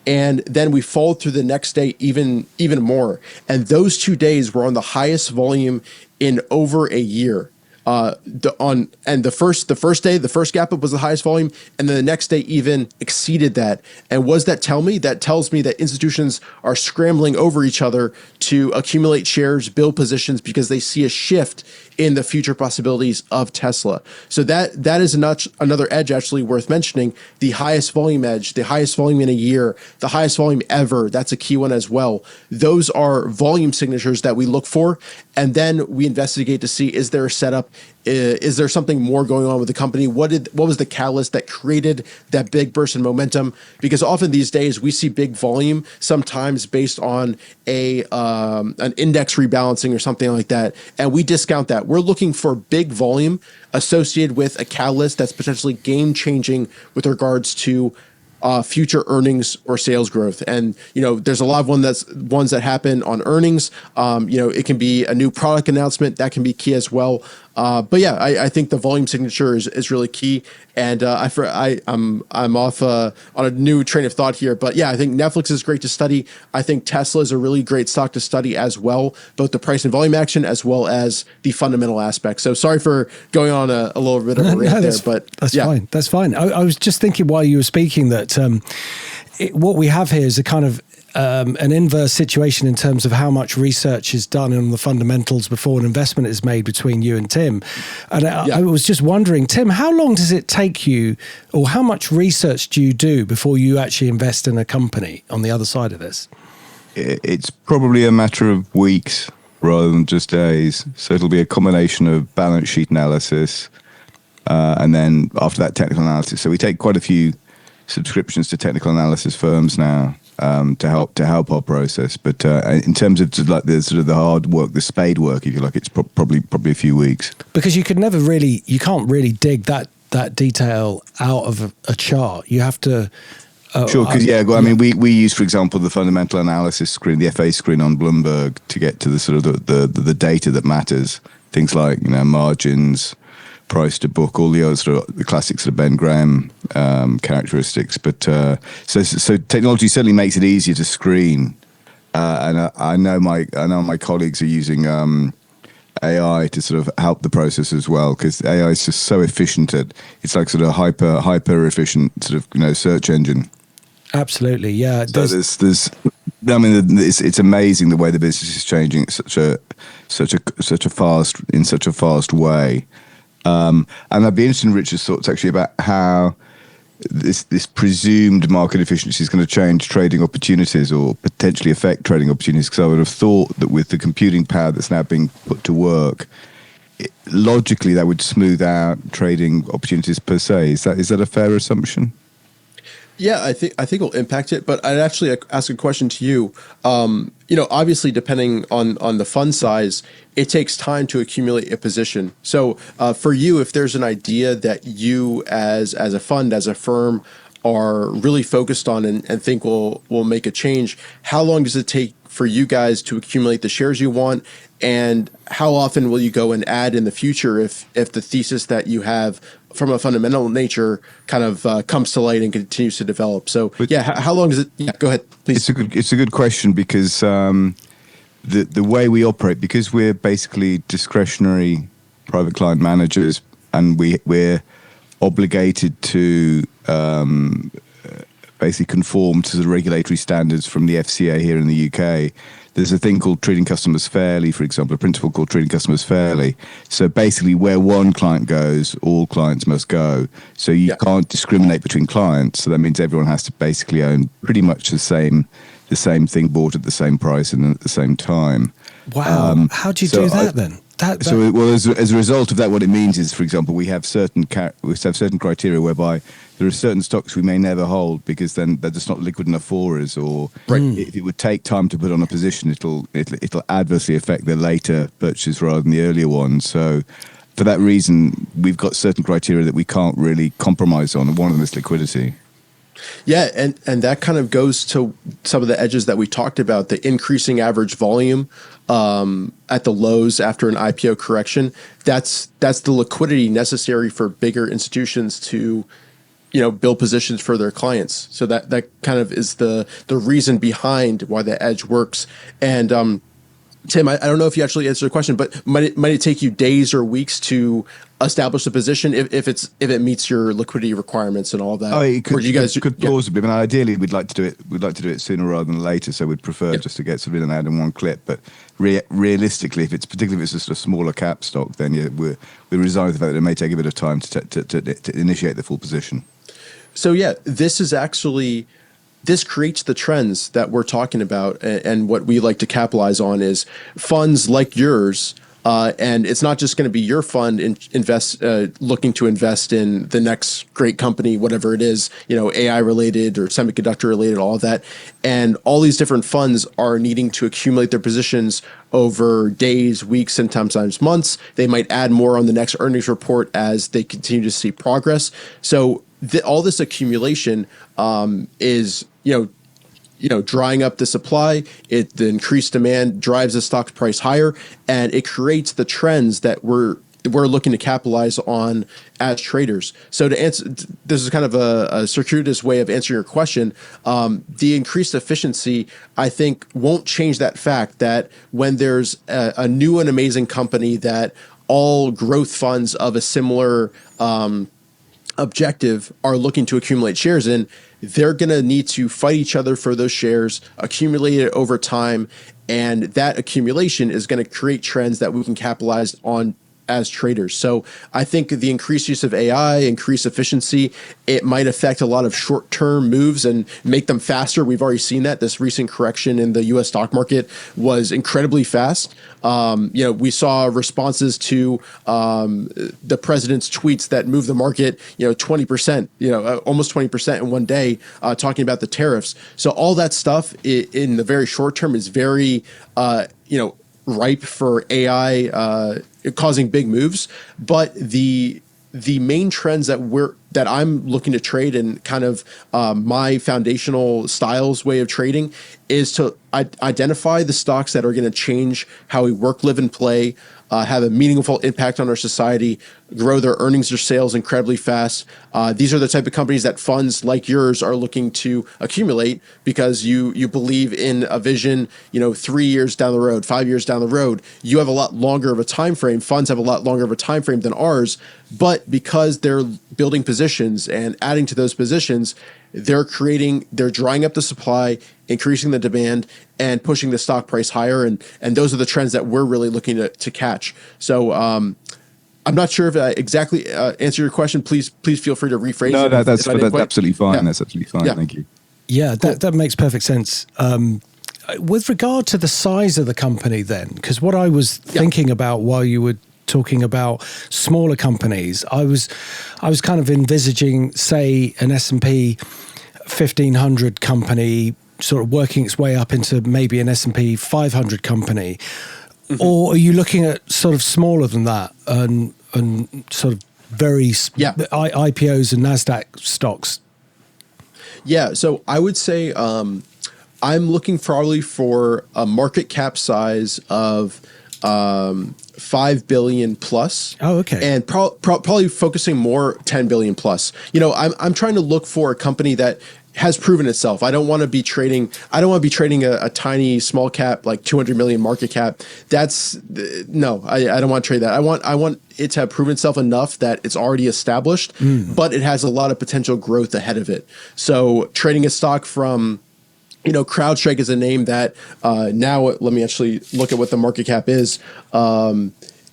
And then we followed through the next day even more. And those 2 days were on the highest volume in over a year. The first day, the first gap up was the highest volume, and then the next day even exceeded that. And what does that tell me? That tells me that institutions are scrambling over each other to accumulate shares, build positions, because they see a shift in the future possibilities of Tesla. So that is another edge actually worth mentioning. The highest volume edge, the highest volume in a year, the highest volume ever. That's a key one as well. Those are volume signatures that we look for, and then we investigate to see, is there a setup? Is there something more going on with the company? What was the catalyst that created that big burst in momentum? Because often these days we see big volume, sometimes based on an index rebalancing or something like that, and we discount that. We're looking for big volume associated with a catalyst that's potentially game changing with regards to future earnings or sales growth. And, there's a lot of ones that happen on earnings. It can be a new product announcement that can be key as well. But yeah, I think the volume signature is really key. And I'm off on a new train of thought here. But yeah, I think Netflix is great to study. I think Tesla is a really great stock to study as well, both the price and volume action as well as the fundamental aspects. So sorry for going on a little bit of a rant there, but that's yeah. fine. That's fine. I was just thinking while you were speaking that what we have here is a kind of an inverse situation in terms of how much research is done on the fundamentals before an investment is made between you and Tim. And I was just wondering, Tim, how long does it take you, or how much research do you do before you actually invest in a company on the other side of this? It's probably a matter of weeks rather than just days. So it'll be a combination of balance sheet analysis and then after that technical analysis. So we take quite a few subscriptions to technical analysis firms now to help our process. But in terms of like the sort of the hard work, the spade work, if you like, it's probably a few weeks. Because you can't really dig that detail out of a chart. You have to. Sure, because I mean, we use, for example, the fundamental analysis screen, the FA screen on Bloomberg, to get to the sort of the data that matters. Things like margins, price to book, all the other sort of the classic sort of Ben Graham characteristics. But so technology certainly makes it easier to screen, and I know my colleagues are using AI to sort of help the process as well, because AI is just so efficient it's like sort of hyper efficient sort of search engine. Absolutely, yeah. So there's I mean, it's amazing the way the business is changing in such a fast way. And I'd be interested in Richard's thoughts actually about how this presumed market efficiency is going to change trading opportunities or potentially affect trading opportunities. Because I would have thought that with the computing power that's now being put to work, logically that would smooth out trading opportunities per se. Is that a fair assumption? Yeah, I think it'll impact it, but I'd actually ask a question to you. Obviously, depending on the fund size, it takes time to accumulate a position. So, for you, if there's an idea that you, as a fund, as a firm, are really focused on and think will make a change, how long does it take for you guys to accumulate the shares you want, and how often will you go and add in the future if the thesis that you have from a fundamental nature kind of comes to light and continues to develop? So how long does it? Yeah, go ahead, please. It's a good question, because the way we operate, because we're basically discretionary private client managers, and we're obligated to basically conform to the regulatory standards from the FCA here in the UK. there's a thing called treating customers fairly, for example, a principle called treating customers fairly. So basically, where one client goes, all clients must go. So you can't discriminate between clients. So that means everyone has to basically own pretty much the same thing bought at the same price and at the same time. Wow. How do you do that then? So, well, as a result of that, what it means is, for example, we have certain criteria whereby there are certain stocks we may never hold because then they're just not liquid enough for us, or if it would take time to put on a position, it'll adversely affect the later purchases rather than the earlier ones. So, for that reason, we've got certain criteria that we can't really compromise on, and one of them is liquidity. Yeah, and that kind of goes to some of the edges that we talked about, the increasing average volume at the lows after an IPO correction. That's the liquidity necessary for bigger institutions to, build positions for their clients. So that kind of is the reason behind why the edge works. And Tim, I don't know if you actually answered the question, but might it take you days or weeks to establish a position if it meets your liquidity requirements and all that? Oh, it could plausibly. I mean, ideally, we'd like to do it. We'd like to do it sooner rather than later. So we'd prefer just to get something in and out in one clip. But realistically, particularly if it's just a smaller cap stock, then we're resigned to the fact that it may take a bit of time to initiate the full position. So this creates the trends that we're talking about, and what we like to capitalize on is funds like yours. And it's not just going to be your fund looking to invest in the next great company, whatever it is, AI related or semiconductor related, all of that. And all these different funds are needing to accumulate their positions over days, weeks, and sometimes months. They might add more on the next earnings report as they continue to see progress. So all this accumulation is, drying up the supply. The increased demand drives the stock price higher, and it creates the trends that we're looking to capitalize on as traders. So to answer, this is kind of a circuitous way of answering your question. The increased efficiency, I think, won't change that fact that when there's a new and amazing company that all growth funds of a similar objective are looking to accumulate shares in, they're going to need to fight each other for those shares, accumulate it over time, and that accumulation is going to create trends that we can capitalize on as traders. So I think the increased use of AI, increased efficiency, it might affect a lot of short-term moves and make them faster. We've already seen that. This recent correction in the U.S. stock market was incredibly fast. We saw responses to the president's tweets that moved the market, 20%, almost 20% in one day, talking about the tariffs. So all that stuff in the very short term is very, ripe for AI causing big moves. But the main trends that I'm looking to trade, and kind of my foundational styles way of trading, is to identify the stocks that are going to change how we work, live, and play, have a meaningful impact on our society, grow their earnings or sales incredibly fast. These are the type of companies that funds like yours are looking to accumulate because you believe in a vision, 3 years down the road, 5 years down the road. You have a lot longer of a time frame. Funds have a lot longer of a time frame than ours, but because they're building positions and adding to those positions, they're drying up the supply, increasing the demand, and pushing the stock price higher. And those are the trends that we're really looking to catch. So I'm not sure if I exactly answer your question. Please feel free to rephrase it. No, that's absolutely fine. Yeah. That's absolutely fine. Yeah. Thank you. Yeah, cool. That makes perfect sense. With regard to the size of the company then, because what I was thinking about while you were talking about smaller companies, I was kind of envisaging, say, an S&P 1500 company sort of working its way up into maybe an S&P 500 company. Mm-hmm. Or are you looking at sort of smaller than that and sort of very IPOs and NASDAQ stocks? Yeah, so I would say I'm looking probably for a market cap size of 5 billion plus. Oh, okay. And probably focusing more 10 billion plus. I'm trying to look for a company that has proven itself. I don't want to be trading a tiny small cap, like 200 million market cap. I don't want to trade that. I want it to have proven itself enough that it's already established, but it has a lot of potential growth ahead of it. So trading a stock from CrowdStrike is a name that now, let me actually look at what the market cap is.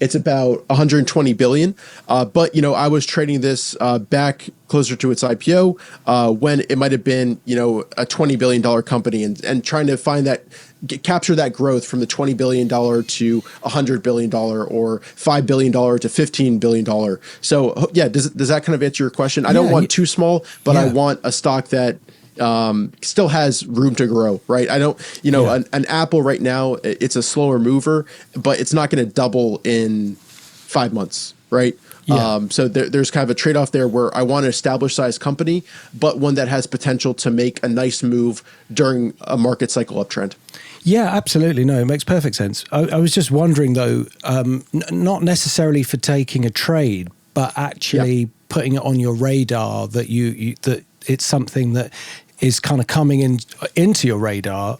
It's about 120 billion. But, I was trading this back closer to its IPO when it might have been, a $20 billion company and trying to find that, capture that growth from the $20 billion to $100 billion or $5 billion to $15 billion. So, yeah, does that kind of answer your question? I don't want too small, but I want a stock that still has room to grow, right? I don't, an Apple right now, it's a slower mover, but it's not going to double in 5 months, right? Yeah. So there's kind of a trade-off there where I want an established size company, but one that has potential to make a nice move during a market cycle uptrend. Yeah, absolutely. No, it makes perfect sense. I was just wondering though, not necessarily for taking a trade, but actually putting it on your radar that that it's something that is kind of coming into your radar,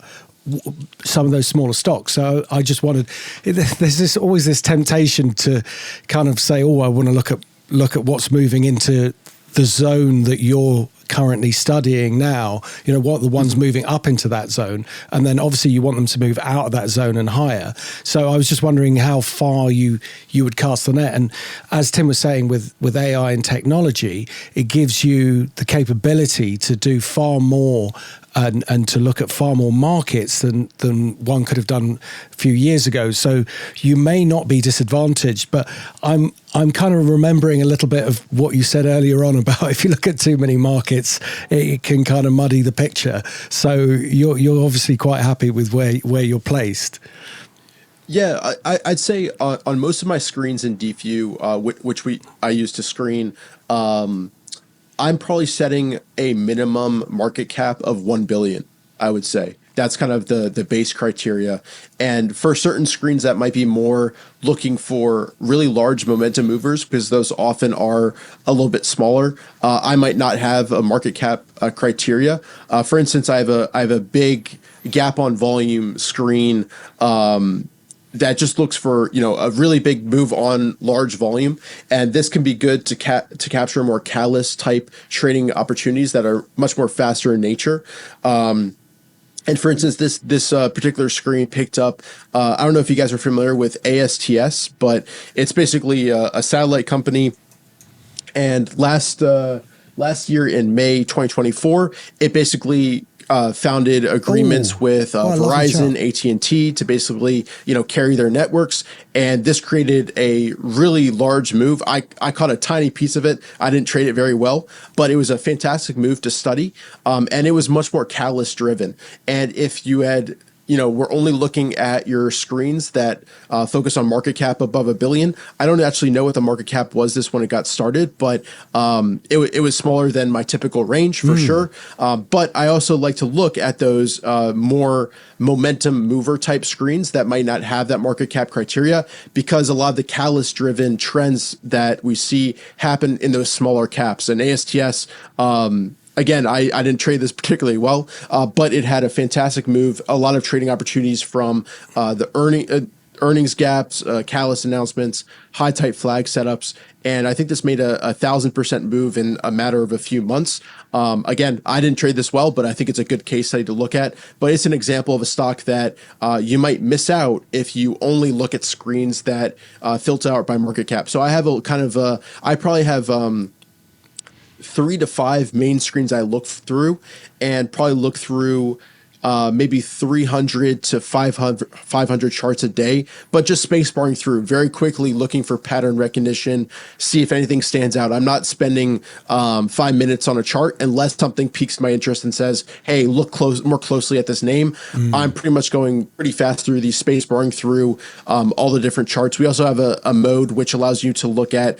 some of those smaller stocks. So I just wanted, there's always this temptation to kind of say, oh, I want to look at what's moving into the zone that you're currently studying now, what the ones moving up into that zone. And then obviously you want them to move out of that zone and higher. So I was just wondering how far you would cast the net. And as Tim was saying, with AI and technology, it gives you the capability to do far more and to look at far more markets than one could have done a few years ago. So you may not be disadvantaged, but I'm kind of remembering a little bit of what you said earlier on about if you look at too many markets, it can kind of muddy the picture. So you're obviously quite happy with where you're placed. Yeah, I'd say on most of my screens in DeepView, which I use to screen, I'm probably setting a minimum market cap of 1 billion, I would say. That's kind of the base criteria. And for certain screens that might be more looking for really large momentum movers, because those often are a little bit smaller, I might not have a market cap criteria. For instance, I have a big gap on volume screen that just looks for, a really big move on large volume. And this can be good to capture more catalyst type trading opportunities that are much more faster in nature. And for instance, this particular screen picked up, I don't know if you guys are familiar with ASTS, but it's basically a satellite company. And last year in May 2024, it basically founded agreements with Verizon, AT&T to basically, carry their networks. And this created a really large move. I caught a tiny piece of it. I didn't trade it very well, but it was a fantastic move to study. And it was much more catalyst driven. And if you had, we're only looking at your screens that focus on market cap above $1 billion. I don't actually know what the market cap was when it got started, but it was smaller than my typical range for sure. But I also like to look at those more momentum mover type screens that might not have that market cap criteria, because a lot of the catalyst driven trends that we see happen in those smaller caps. And ASTS, again, I didn't trade this particularly well, but it had a fantastic move, a lot of trading opportunities from the earnings gaps, catalyst announcements, high type flag setups. And I think this made a 1,000% move in a matter of a few months. Again, I didn't trade this well, but I think it's a good case study to look at. But it's an example of a stock that you might miss out if you only look at screens that filter out by market cap. So I have I probably have 3 to 5 main screens I look through, and probably look through maybe 300 to 500 charts a day, but just space barring through very quickly, looking for pattern recognition, see if anything stands out. I'm not spending 5 minutes on a chart unless something piques my interest and says, hey, look more closely at this name. I'm pretty much going pretty fast through these, space barring through all the different charts. We also have a mode which allows you to look at,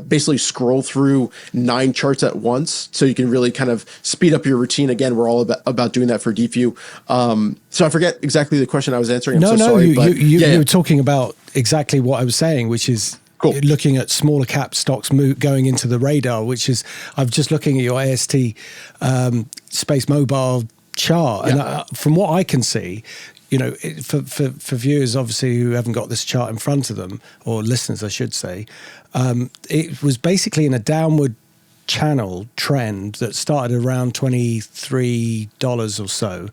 basically scroll through 9 charts at once. So you can really kind of speed up your routine. Again, we're all about doing that for DeepView. So I forget exactly the question I was answering. I'm so sorry. You were talking about exactly what I was saying, which is cool. Looking at smaller cap stocks going into the radar, which is, I'm just looking at your AST Space Mobile chart. Yeah. And from what I can see, for viewers, obviously, who haven't got this chart in front of them, or listeners, I should say, it was basically in a downward channel trend that started around $23 or so,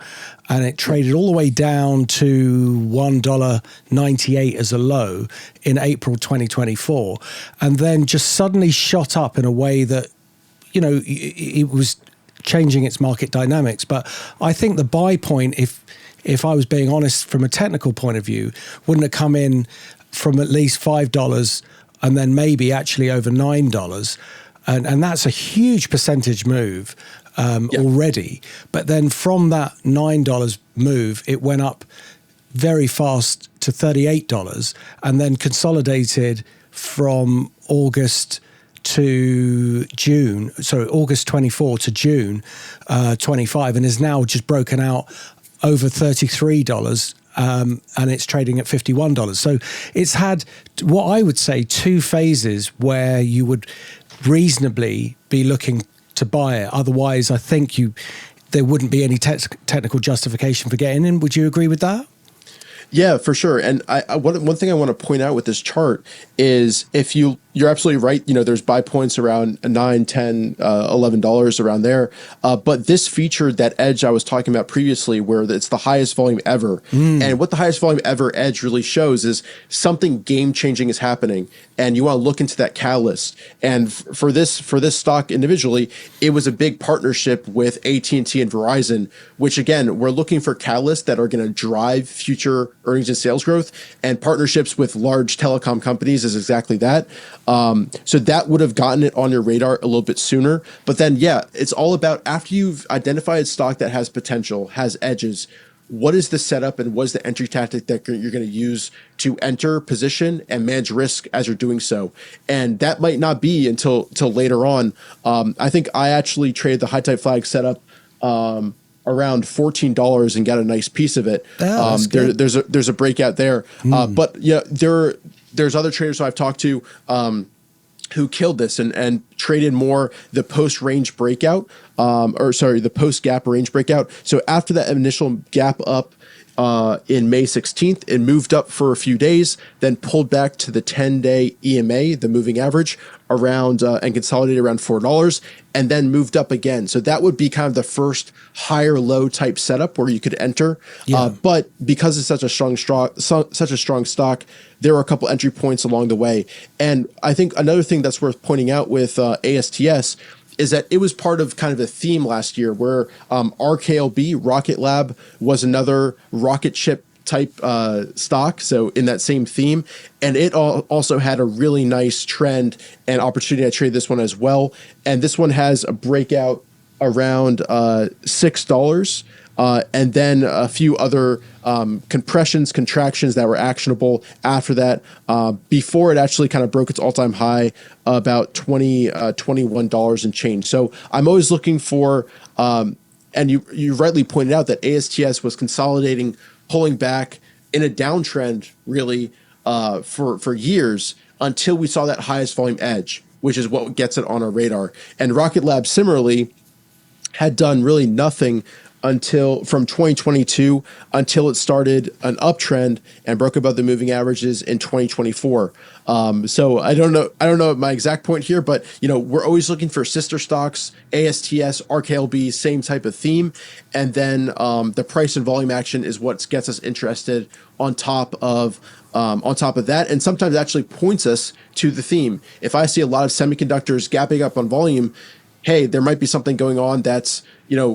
and it traded all the way down to $1.98 as a low in April 2024, and then just suddenly shot up in a way that, you know, it was changing its market dynamics. But I think the buy point, if I was being honest from a technical point of view, wouldn't have come in from at least $5 and then maybe actually over $9. And that's a huge percentage move already. But then from that $9 move, it went up very fast to $38 and then consolidated from August to June, so August 24 to June 25, and is now just broken out over $33, and it's trading at $51. So it's had what I would say two phases where you would reasonably be looking to buy it. Otherwise, I think there wouldn't be any technical justification for getting in. Would you agree with that? Yeah, for sure. And one thing I want to point out with this chart is you're absolutely right. You know, there's buy points around $9, $10, $11 around there. But this featured that edge I was talking about previously, where it's the highest volume ever. And what the highest volume ever edge really shows is something game changing is happening, and you want to look into that catalyst. And for this stock individually, it was a big partnership with AT&T and Verizon, which again, we're looking for catalysts that are going to drive future earnings and sales growth, and partnerships with large telecom companies is exactly that. So that would have gotten it on your radar a little bit sooner. But then, yeah, it's all about after you've identified stock that has potential, has edges, what is the setup and what is the entry tactic that you're going to use to enter position and manage risk as you're doing so? And that might not be until later on. I think I actually traded the high type flag setup around $14 and got a nice piece of it. There's a breakout there. But yeah, there's other traders who I've talked to who killed this and traded more the post-range breakout, the post-gap range breakout. So after that initial gap up in May 16th, it moved up for a few days, then pulled back to the 10-day EMA, the moving average, around and consolidated around $4, and then moved up again. So that would be kind of the first higher low type setup where you could enter. But because it's such a strong stock, there were a couple entry points along the way. And I think another thing that's worth pointing out with ASTS is that it was part of kind of a theme last year where RKLB, Rocket Lab, was another rocket ship type stock, so in that same theme, and it also had a really nice trend and opportunity. I traded this one as well, and this one has a breakout around $6, and then a few other compressions, contractions that were actionable after that, before it actually kind of broke its all-time high about $21 and change. So I'm always looking for, and you rightly pointed out that ASTS was consolidating, pulling back in a downtrend really for years until we saw that highest volume edge, which is what gets it on our radar. And Rocket Lab similarly had done really nothing from 2022 until it started an uptrend and broke above the moving averages in 2024. So I don't know my exact point here, but we're always looking for sister stocks, ASTS, RKLB, same type of theme, and then the price and volume action is what gets us interested on top of that, and sometimes actually points us to the theme. If I see a lot of semiconductors gapping up on volume, hey, there might be something going on that's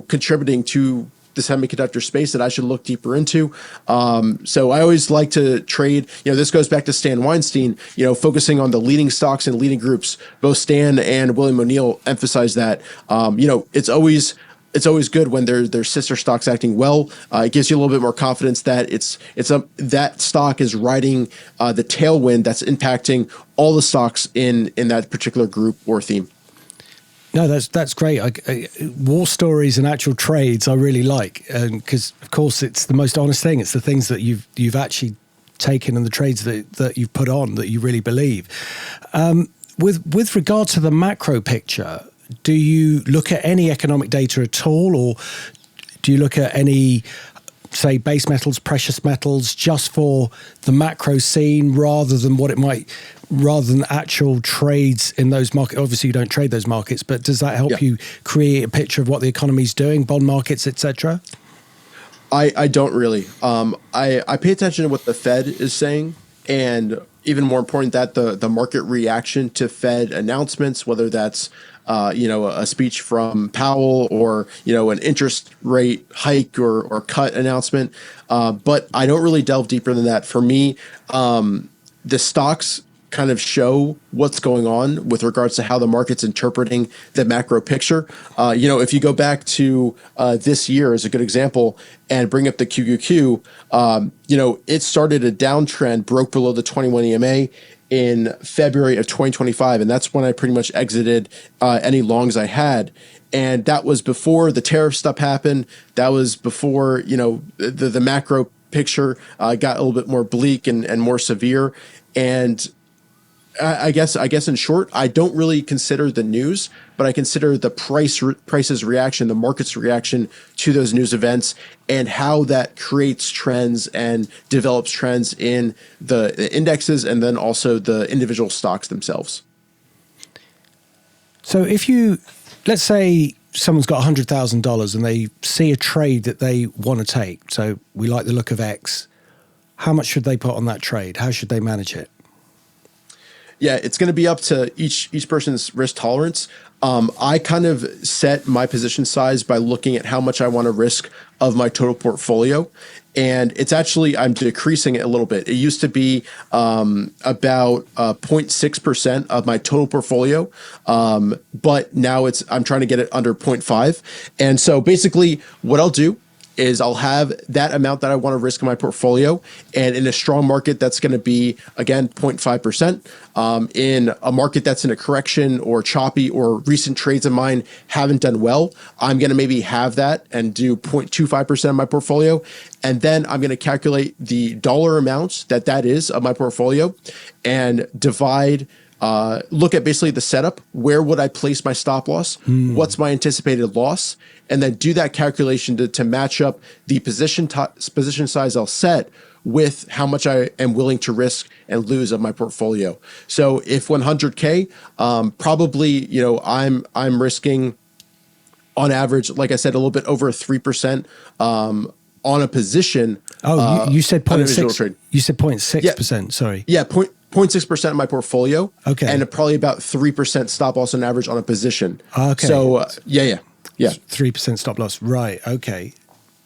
contributing to the semiconductor space that I should look deeper into. So I always like to trade. This goes back to Stan Weinstein. Focusing on the leading stocks and leading groups. Both Stan and William O'Neill emphasize that. It's always good when there's sister stocks acting well. It gives you a little bit more confidence that that stock is riding the tailwind that's impacting all the stocks in that particular group or theme. No, that's great. War stories and actual trades I really like, because of course it's the most honest thing. It's the things that you've actually taken and the trades that you've put on that you really believe. With regard to the macro picture, do you look at any economic data at all, or do you look at any say, base metals, precious metals, just for the macro scene rather than actual trades in those markets? Obviously, you don't trade those markets, but does that help you create a picture of what the economy's doing, bond markets, etc.? I don't really. I pay attention to what the Fed is saying, and even more important, that the market reaction to Fed announcements, whether that's a speech from Powell or an interest rate hike or cut announcement. But I don't really delve deeper than that. For me, the stocks kind of show what's going on with regards to how the market's interpreting the macro picture. If you go back to this year as a good example and bring up the QQQ, it started a downtrend, broke below the 21 EMA in February of 2025. And that's when I pretty much exited any longs I had. And that was before the tariff stuff happened. That was before, the macro picture got a little bit more bleak and more severe. And I guess in short, I don't really consider the news, but I consider the price's reaction, the market's reaction to those news events, and how that creates trends and develops trends in the indexes and then also the individual stocks themselves. So let's say someone's got $100,000 and they see a trade that they want to take. So we like the look of X. How much should they put on that trade? How should they manage it? Yeah, it's going to be up to each person's risk tolerance. I kind of set my position size by looking at how much I want to risk of my total portfolio. And it's actually, I'm decreasing it a little bit. It used to be about 0.6% of my total portfolio. But now I'm trying to get it under 0.5. And so basically what I'll do is I'll have that amount that I want to risk in my portfolio. And in a strong market, that's going to be, again, 0.5%. In a market that's in a correction or choppy or recent trades of mine haven't done well, I'm going to maybe have that and do 0.25% of my portfolio. And then I'm going to calculate the dollar amounts that is of my portfolio and divide look at basically the setup. Where would I place my stop loss? What's my anticipated loss? And then do that calculation to match up the position size I'll set with how much I am willing to risk and lose of my portfolio. So if 100K, probably, I'm risking on average, like I said, a little bit over 3%, on a position. You said 0.6. You said 0.6%. Yeah. Sorry. Yeah. 0.6% of my portfolio. Okay. And probably about 3% stop loss on average on a position. Okay. So yeah. 3% stop loss. Right. Okay.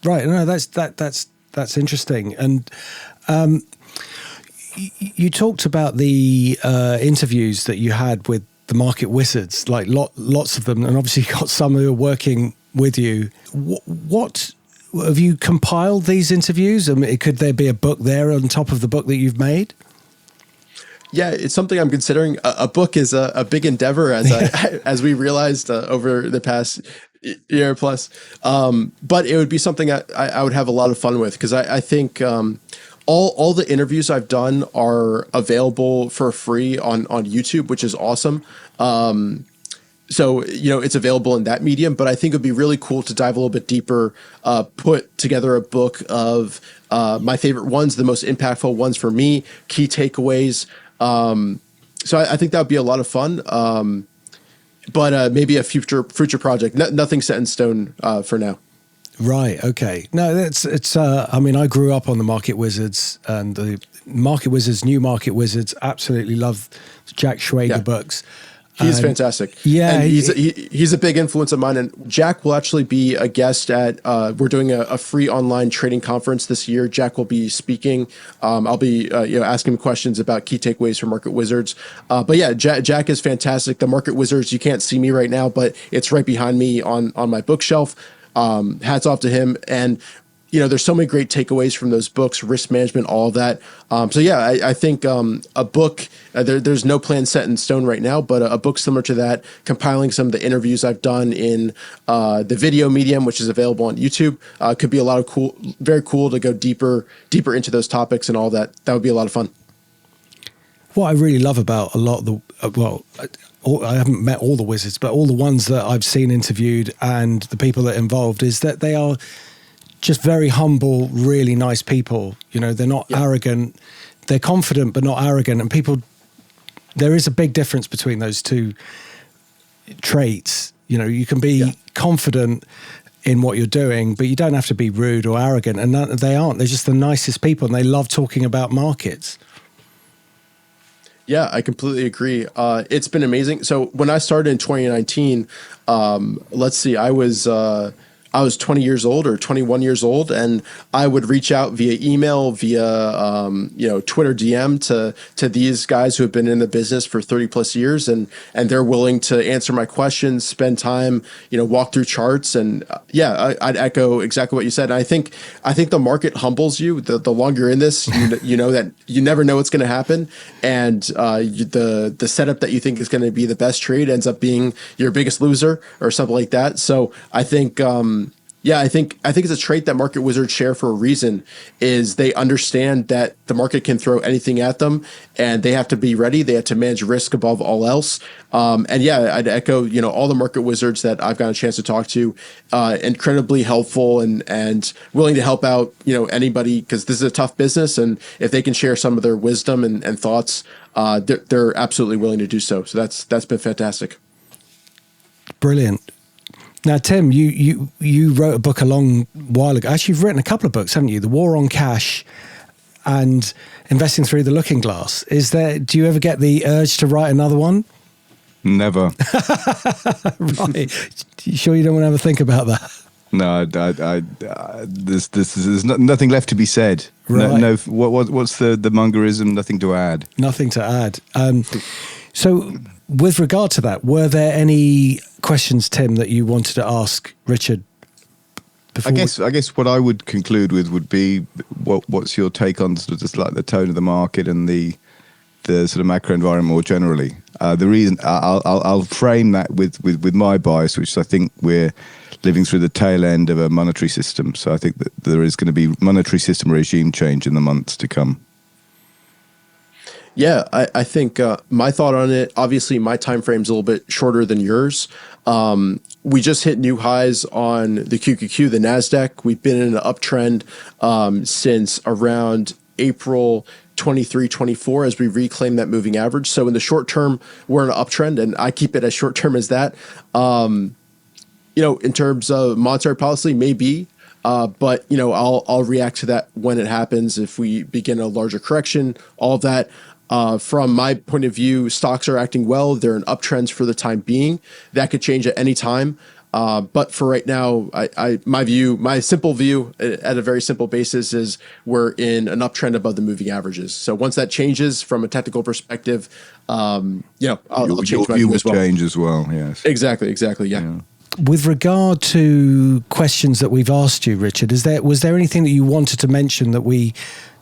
Right. No, that's interesting. And you talked about the interviews that you had with the market wizards, like lots of them, and obviously you got some who are working with you. What have you compiled these interviews? I mean, could there be a book there on top of the book that you've made? Yeah, it's something I'm considering. A book is a big endeavor, as we realized over the past year plus. But it would be something I would have a lot of fun with, because I think all the interviews I've done are available for free on YouTube, which is awesome. So, it's available in that medium, but I think it'd be really cool to dive a little bit deeper, put together a book of my favorite ones, the most impactful ones for me, key takeaways. So I think that would be a lot of fun. But maybe a future project. Nothing set in stone for now. Right. Okay. No, it's. I mean, I grew up on the Market Wizards, and the Market Wizards, new Market Wizards. Absolutely love Jack Schwager books. He's fantastic. Yeah, and he's a big influence of mine. And Jack will actually be a guest at. We're doing a free online trading conference this year. Jack will be speaking. I'll be asking him questions about key takeaways from Market Wizards. But yeah, Jack is fantastic. The Market Wizards. You can't see me right now, but it's right behind me on my bookshelf. Hats off to him. And there's so many great takeaways from those books, risk management, all of that. So yeah, I think a book, there's no plan set in stone right now, but a book similar to that, compiling some of the interviews I've done in the video medium, which is available on YouTube, could be a lot of very cool to go deeper into those topics and all that. That would be a lot of fun. What I really love about a lot of I haven't met all the wizards, but all the ones that I've seen interviewed and the people that are involved is that they are just very humble, really nice people. You know, they're not arrogant. They're confident, but not arrogant. And there is a big difference between those two traits. You know, you can be confident in what you're doing, but you don't have to be rude or arrogant. And they aren't. They're just the nicest people, and they love talking about markets. Yeah, I completely agree. It's been amazing. So when I started in 2019, let's see, I was 20 years old or 21 years old, and I would reach out via email, via Twitter DM to these guys who have been in the business for 30 plus years, and they're willing to answer my questions, spend time, walk through charts, and I'd echo exactly what you said. And I think the market humbles you. The longer you're in this, you know that you never know what's going to happen, and the setup that you think is going to be the best trade ends up being your biggest loser or something like that. So I think. I think it's a trait that market wizards share for a reason. Is they understand that the market can throw anything at them, and they have to be ready. They have to manage risk above all else. I'd echo all the market wizards that I've gotten a chance to talk to. Incredibly helpful and willing to help out anybody, because this is a tough business, and if they can share some of their wisdom and thoughts, they're absolutely willing to do so. So that's been fantastic. Brilliant. Now, Tim, you wrote a book a long while ago. Actually, you've written a couple of books, haven't you? The War on Cash and Investing Through the Looking Glass. Do you ever get the urge to write another one? Never. Right. You sure you don't want to have a think about that? No, there's nothing left to be said. Right. No. What's the Mungerism? Nothing to add. Nothing to add. So, with regard to that, were there any questions, Tim, that you wanted to ask Richard? I guess what I would conclude with would be what's your take on sort of just like the tone of the market and the sort of macro environment more generally. The reason I'll frame that with my bias, which I think we're living through the tail end of a monetary system. So I think that there is going to be monetary system regime change in the months to come. Yeah, I think my thought on it, obviously my time frame's a little bit shorter than yours. We just hit new highs on the QQQ, the NASDAQ. We've been in an uptrend since around April 23, 24 as we reclaim that moving average. So in the short term, we're in an uptrend, and I keep it as short term as that. In terms of monetary policy, maybe. But I'll react to that when it happens. If we begin a larger correction, all of that. From my point of view, stocks are acting well. They're in uptrends for the time being. That could change at any time. But for right now, my simple view at a very simple basis is we're in an uptrend above the moving averages. So once that changes from a technical perspective, I'll change my view as well. Change as well. Yes. Exactly. Yeah. With regard to questions that we've asked you, Richard, was there anything that you wanted to mention that we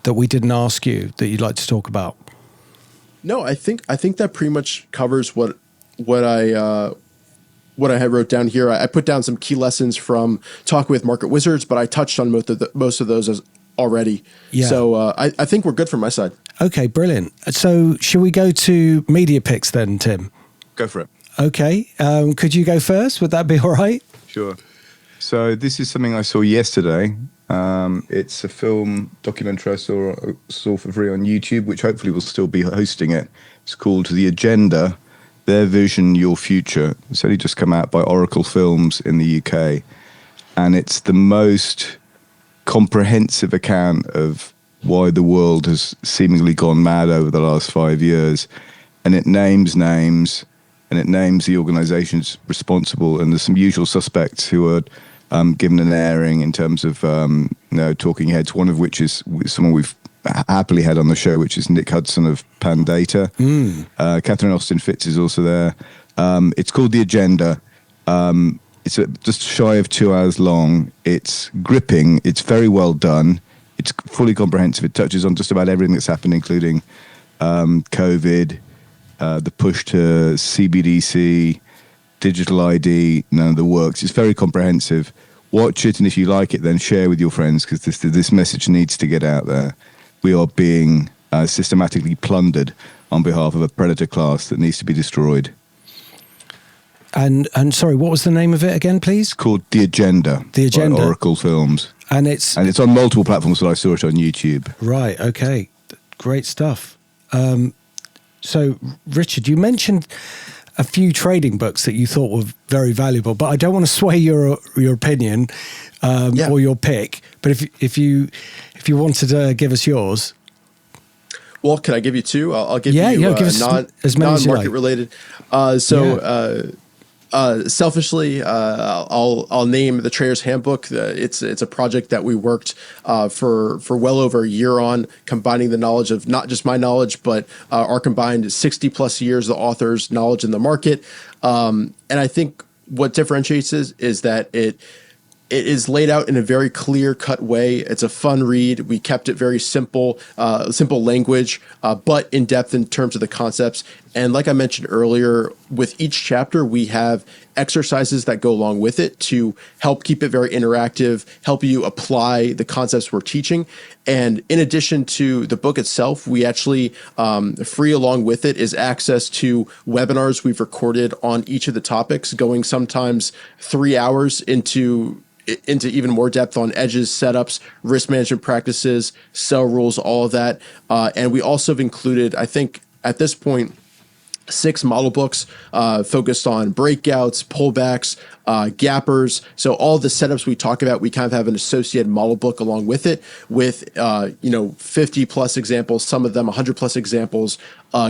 didn't ask you that you'd like to talk about? No, I think that pretty much covers what I had wrote down here. I put down some key lessons from talking with market wizards, but I touched on most of those already. Yeah. So I think we're good from my side. Okay, brilliant. So should we go to media picks then, Tim? Go for it. Okay. Could you go first? Would that be all right? Sure. So this is something I saw yesterday. It's a film documentary I saw for free on YouTube, which hopefully will still be hosting it. It's called The Agenda, Their Vision, Your Future. It's only just come out by Oracle Films in the UK. And it's the most comprehensive account of why the world has seemingly gone mad over the last 5 years. And it names names, and it names the organizations responsible. And there's some usual suspects who are given an airing in terms of talking heads, one of which is someone we've happily had on the show, which is Nick Hudson of Pandata. Catherine Austin Fitz is also there. It's called The Agenda. It's just shy of 2 hours long. It's gripping. It's very well done. It's fully comprehensive. It touches on just about everything that's happened, including COVID, the push to CBDC, digital ID, none of the works. It's very comprehensive. Watch it, and if you like it, then share with your friends, because this message needs to get out there. We are being systematically plundered on behalf of a predator class that needs to be destroyed. And sorry, what was the name of it again, please? It's called The Agenda. The Agenda. By Oracle Films. And it's on multiple platforms, but I saw it on YouTube. Right. Okay. Great stuff. So, Richard, you mentioned a few trading books that you thought were very valuable, but I don't want to sway your opinion or your pick. But if you wanted to give us yours. Well, can I give you two? I'll give you give us as many as you non-market like. related. Selfishly, I'll name the Traders Handbook. It's a project that we worked for well over a year on, combining the knowledge of not just my knowledge, but our combined 60 plus years of the author's knowledge in the market. And I think what differentiates is that it is laid out in a very clear-cut way. It's a fun read. We kept it very simple language, but in depth in terms of the concepts. And like I mentioned earlier, with each chapter, we have exercises that go along with it to help keep it very interactive, help you apply the concepts we're teaching. And in addition to the book itself, we actually, free along with it is access to webinars we've recorded on each of the topics, going sometimes 3 hours into even more depth on edges, setups, risk management practices, sell rules, all of that. And we also have included, I think at this point, 6 model books focused on breakouts, pullbacks, gappers. So all the setups we talk about, we kind of have an associated model book along with it with, 50 plus examples, some of them 100 plus examples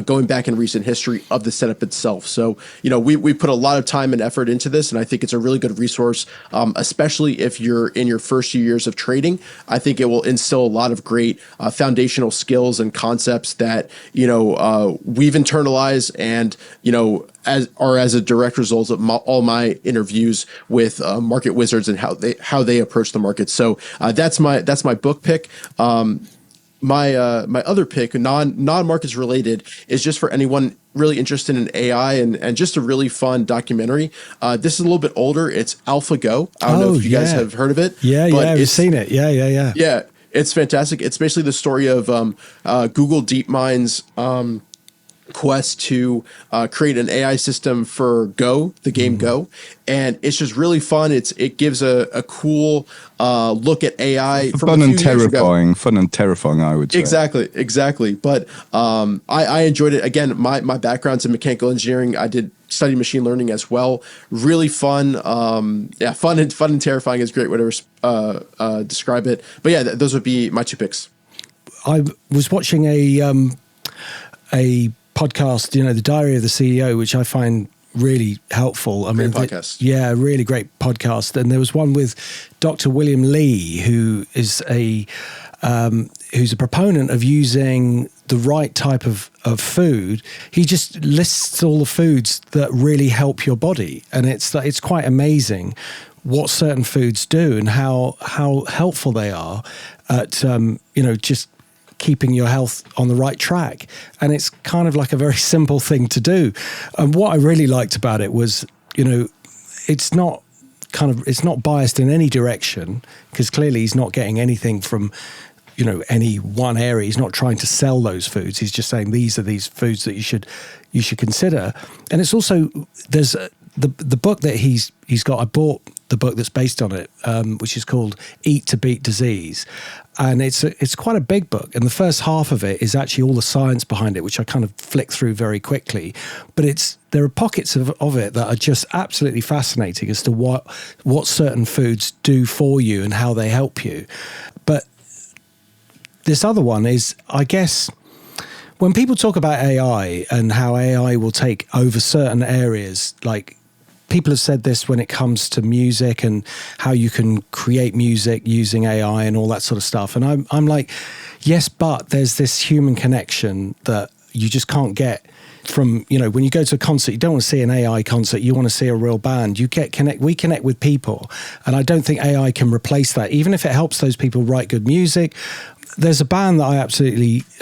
going back in recent history of the setup itself. So, we put a lot of time and effort into this, and I think it's a really good resource, especially if you're in your first few years of trading. I think it will instill a lot of great foundational skills and concepts that, we've internalized and, as a direct result of all my interviews with market wizards and how they approach the market. So that's my book pick. My other pick, non-markets related, is just for anyone really interested in AI and just a really fun documentary. This is a little bit older. It's AlphaGo. I don't know if you guys have heard of it. I've seen it. Yeah. Yeah, it's fantastic. It's basically the story of Google DeepMind's quest to create an AI system for Go, the game Go, and it's just really fun. It gives a cool look at AI from fun and terrifying, I would say. Exactly. But I enjoyed it. Again, my background's in mechanical engineering. I did study machine learning as well. Really fun. Fun and terrifying is great. Whatever describe it. But yeah, those would be my 2 picks. I was watching a podcast, the Diary of the CEO, which I find really helpful. Great podcast. Really great podcast. And there was one with Dr. William Lee, who is who's a proponent of using the right type of food. He just lists all the foods that really help your body, and it's quite amazing what certain foods do and how helpful they are at just keeping your health on the right track. And it's kind of like a very simple thing to do. And what I really liked about it was, it's not biased in any direction, because clearly he's not getting anything from, any one area. He's not trying to sell those foods. He's just saying these are these foods that you should consider. And it's also, there's the book that he's got. I bought the book that's based on it, which is called Eat to Beat Disease. And it's quite a big book. And the first half of it is actually all the science behind it, which I kind of flick through very quickly. But there are pockets of it that are just absolutely fascinating as to what certain foods do for you and how they help you. But this other one is, I guess, when people talk about AI and how AI will take over certain areas, like people have said this when it comes to music and how you can create music using AI and all that sort of stuff. And I'm like, yes, but there's this human connection that you just can't get from, when you go to a concert. You don't want to see an AI concert. You want to see a real band. We connect with people. And I don't think AI can replace that, even if it helps those people write good music. There's a band that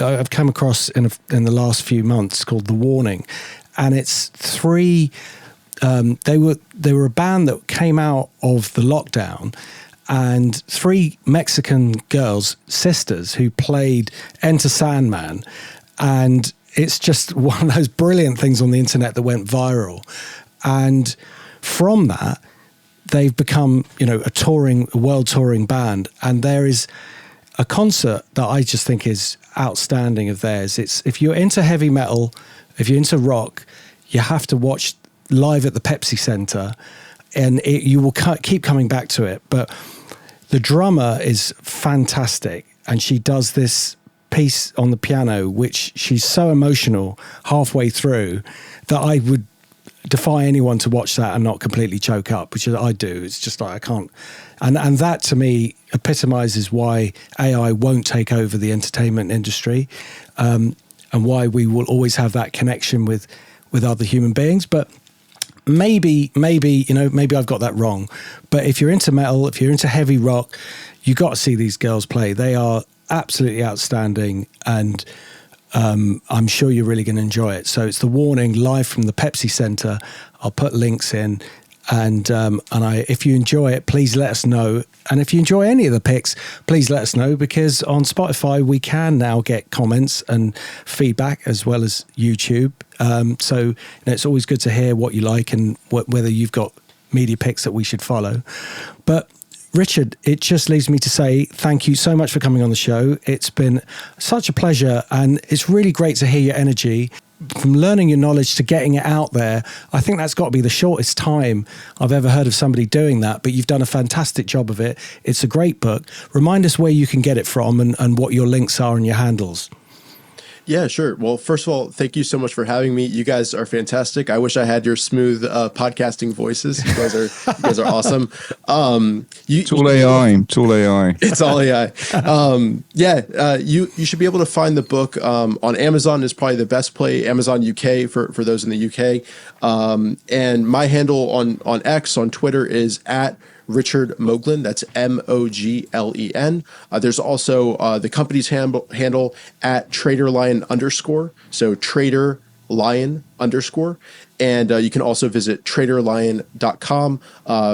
I've come across in the last few months called The Warning. And it's 3... they were a band that came out of the lockdown, and 3 Mexican girls, sisters, who played Enter Sandman. And it's just one of those brilliant things on the internet that went viral. And from that, they've become, a world touring band, and there is a concert that I just think is outstanding of theirs. It's, if you're into heavy metal, if you're into rock, you have to watch live at the Pepsi Center, and you will keep coming back to it. But the drummer is fantastic, and she does this piece on the piano, which she's so emotional halfway through that I would defy anyone to watch that and not completely choke up, which I do. It's just like I can't. And that to me epitomizes why AI won't take over the entertainment industry, and why we will always have that connection with other human beings. But maybe I've got that wrong. But if you're into metal, if you're into heavy rock, you got to see these girls play. They are absolutely outstanding, and I'm sure you're really going to enjoy it. So it's The Warning live from the Pepsi Center. I'll put links in, and if you enjoy it, please let us know. And if you enjoy any of the picks, please let us know, because on Spotify we can now get comments and feedback as well as YouTube. So it's always good to hear what you like and whether you've got media picks that we should follow. But Richard, it just leaves me to say thank you so much for coming on the show. It's been such a pleasure, and it's really great to hear your energy. From learning your knowledge to getting it out there, I think that's got to be the shortest time I've ever heard of somebody doing that, but you've done a fantastic job of it. It's a great book. Remind us where you can get it from and what your links are and your handles. Yeah, sure. Well, first of all, thank you so much for having me. You guys are fantastic. I wish I had your smooth podcasting voices. You guys are awesome. It's all AI. It's all AI. It's all AI. You should be able to find the book on Amazon. Is probably the best play. Amazon UK for those in the UK. And my handle on X, on Twitter, is at Richard Moglen. That's Moglen. There's also the company's handle at TraderLion_. So TraderLion_. And you can also visit TraderLion.com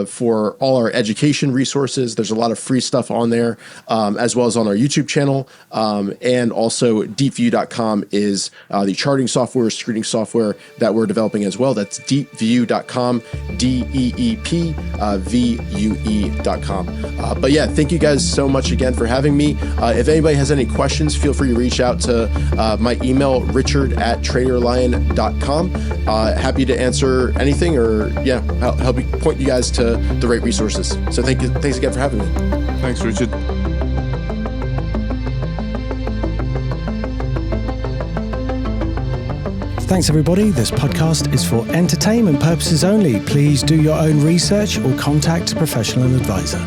for all our education resources. There's a lot of free stuff on there, as well as on our YouTube channel. And also DeepView.com is the charting software, screening software that we're developing as well. That's DeepView.com, DeepVue.com. But yeah, thank you guys so much again for having me. If anybody has any questions, feel free to reach out to my email, richard@TraderLion.com. Happy to answer anything, or help point you guys to the right resources. So thanks again for having me. Thanks, Richard. Thanks, everybody. This podcast is for entertainment purposes only. Please do your own research or contact a professional advisor.